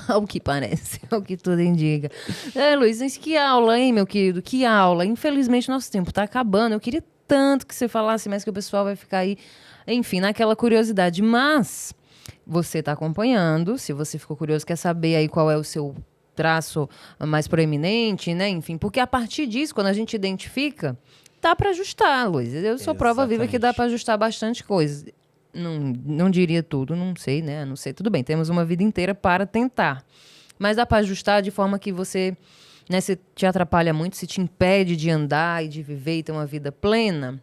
Ao que parece, ao que tudo indica. Luiz, mas que aula, hein, meu querido? Que aula. Infelizmente, nosso tempo tá acabando. Eu queria tanto que você falasse, mas que o pessoal vai ficar aí, enfim, naquela curiosidade. Mas você tá acompanhando, se você ficou curioso, quer saber aí qual é o seu traço mais proeminente, né? Enfim, porque a partir disso, quando a gente identifica... Dá para ajustar, Luiz. Eu sou prova viva que dá para ajustar bastante coisa. Não diria tudo, não sei, né? Não sei, tudo bem, temos uma vida inteira para tentar. Mas dá para ajustar de forma que você, né, se te atrapalha muito, se te impede de andar e de viver e ter uma vida plena.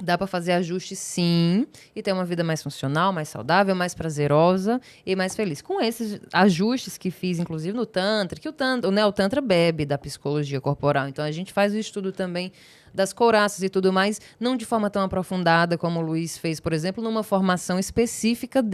Dá para fazer ajustes, sim, e ter uma vida mais funcional, mais saudável, mais prazerosa e mais feliz. Com esses ajustes que fiz, inclusive no Tantra, que o Neo-Tantra bebe da psicologia corporal. Então, a gente faz o estudo também das couraças e tudo mais, não de forma tão aprofundada como o Luiz fez, por exemplo, numa formação específica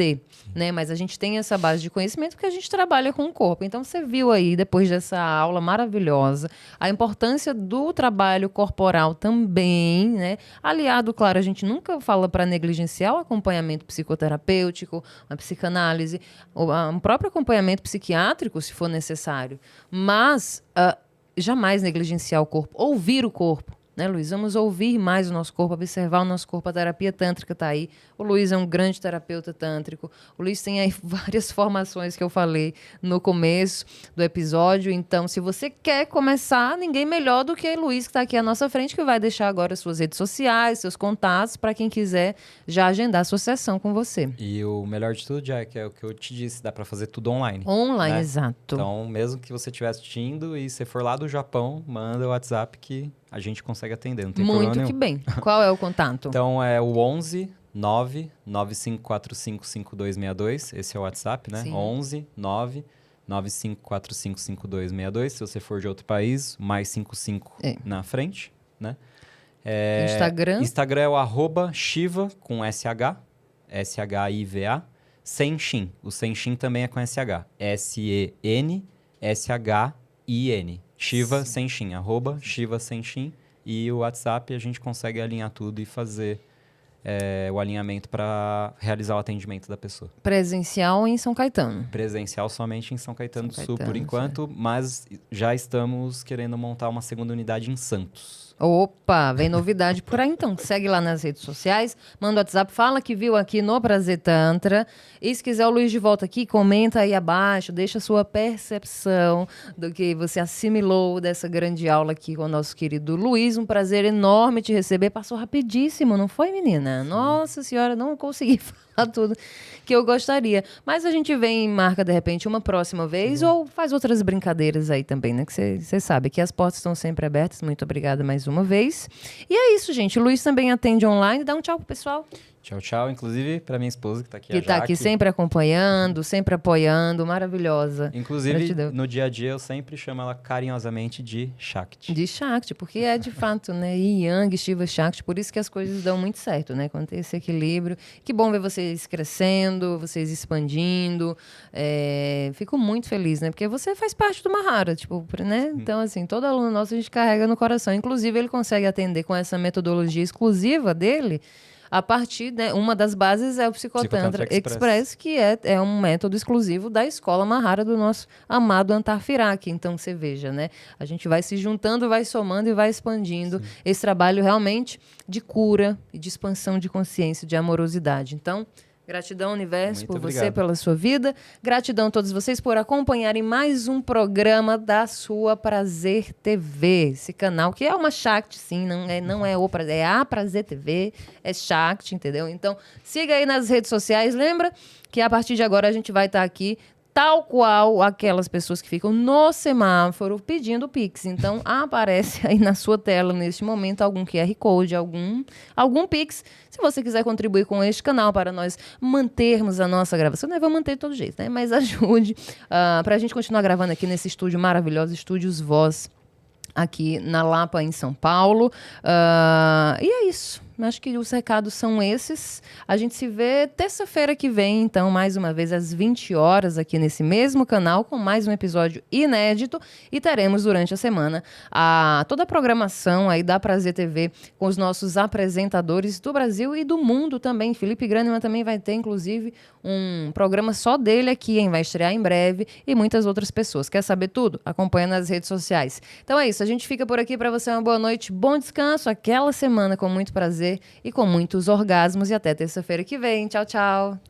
né? Mas a gente tem essa base de conhecimento porque a gente trabalha com o corpo. Então, você viu aí, depois dessa aula maravilhosa, a importância do trabalho corporal também, né? Aliado, claro, a gente nunca fala para negligenciar o acompanhamento psicoterapêutico, a psicanálise, um próprio acompanhamento psiquiátrico, se for necessário. Mas jamais negligenciar o corpo, ouvir o corpo. Né, Luiz? Vamos ouvir mais o nosso corpo, observar o nosso corpo. A terapia tântrica está aí. O Luiz é um grande terapeuta tântrico. O Luiz tem aí várias formações que eu falei no começo do episódio. Então, se você quer começar, ninguém melhor do que o Luiz, que está aqui à nossa frente, que vai deixar agora suas redes sociais, seus contatos, para quem quiser já agendar a sua sessão com você. E o melhor de tudo, Jack, é o que eu te disse, dá para fazer tudo online. Online, né? exato. Então, mesmo que você estiver assistindo e você for lá do Japão, manda o WhatsApp que a gente consegue atender, não tem problema nenhum. Muito que bem. Qual é o contato? Então, é o 11 995455262. Esse é o WhatsApp, né? Sim. 11 995455262. Se você for de outro país, mais 55 na frente, né? Instagram? Instagram é o @Shiva com SH, SHIVA, Senshin. O Senshin também é com SH. SENSHIN. Shiva Senshin, @Shiva Senshin. E o WhatsApp a gente consegue alinhar tudo e fazer o alinhamento para realizar o atendimento da pessoa. Presencial em São Caetano. Presencial somente em São Caetano do Sul, por Caetano, enquanto, mas já estamos querendo montar uma segunda unidade em Santos. Opa, vem novidade por aí, então. Segue lá nas redes sociais, manda o WhatsApp, fala que viu aqui no Prazer Tantra. E se quiser o Luiz de volta aqui, comenta aí abaixo, deixa a sua percepção do que você assimilou dessa grande aula aqui com o nosso querido Luiz. Um prazer enorme te receber. Passou rapidíssimo, não foi, menina? Nossa Senhora, não consegui falar tudo que eu gostaria. Mas a gente vem e marca, de repente, uma próxima vez ou faz outras brincadeiras aí também, né? Que você sabe que as portas estão sempre abertas. Muito obrigada mais uma vez. E é isso, gente. O Luiz também atende online. Dá um tchau pro pessoal. Tchau, tchau. Inclusive, para minha esposa que está aqui, Que está aqui sempre acompanhando, sempre apoiando. Maravilhosa. Inclusive, Gratidão. no dia a dia, eu sempre chamo ela carinhosamente de Shakti. De Shakti, porque é de fato, né? Yang, Shiva, Shakti. Por isso que as coisas dão muito certo, né? Quando tem esse equilíbrio. Que bom ver vocês crescendo, vocês expandindo. Fico muito feliz, né? Porque você faz parte do Mahara, tipo, né? Então, assim, todo aluno nosso a gente carrega no coração. Inclusive, ele consegue atender com essa metodologia exclusiva dele. A partir, né, uma das bases é o Psicotantra Express, que é um método exclusivo da escola Mahara do nosso amado Antar Firak. Então, você veja, né? A gente vai se juntando, vai somando e vai expandindo esse trabalho realmente de cura e de expansão de consciência, de amorosidade. Então, gratidão, universo, por você, pela sua vida. Gratidão a todos vocês por acompanharem mais um programa da sua Prazer TV. Esse canal que é uma Shakti, sim, não é o Prazer, é a Prazer TV, é Shakti, entendeu? Então, siga aí nas redes sociais. Lembra que a partir de agora a gente vai estar aqui tal qual aquelas pessoas que ficam no semáforo pedindo Pix. Então, aparece aí na sua tela, neste momento, algum QR Code, algum Pix. Se você quiser contribuir com este canal para nós mantermos a nossa gravação, nós vamos manter de todo jeito, né? Mas ajude para a gente continuar gravando aqui nesse estúdio maravilhoso, Estúdios Voz, aqui na Lapa, em São Paulo. E é isso. Acho que os recados são esses. A gente se vê terça-feira que vem, então, mais uma vez, às 20 horas, aqui nesse mesmo canal, com mais um episódio inédito. E teremos, durante a semana, toda a programação aí da Prazer TV, com os nossos apresentadores do Brasil e do mundo também. Felipe Graneman também vai ter, inclusive, um programa só dele aqui, hein? Vai estrear em breve, e muitas outras pessoas. Quer saber tudo? Acompanha nas redes sociais. Então é isso, a gente fica por aqui. Para você, uma boa noite, bom descanso, aquela semana com muito prazer e com muitos orgasmos. E até terça-feira que vem. Tchau, tchau.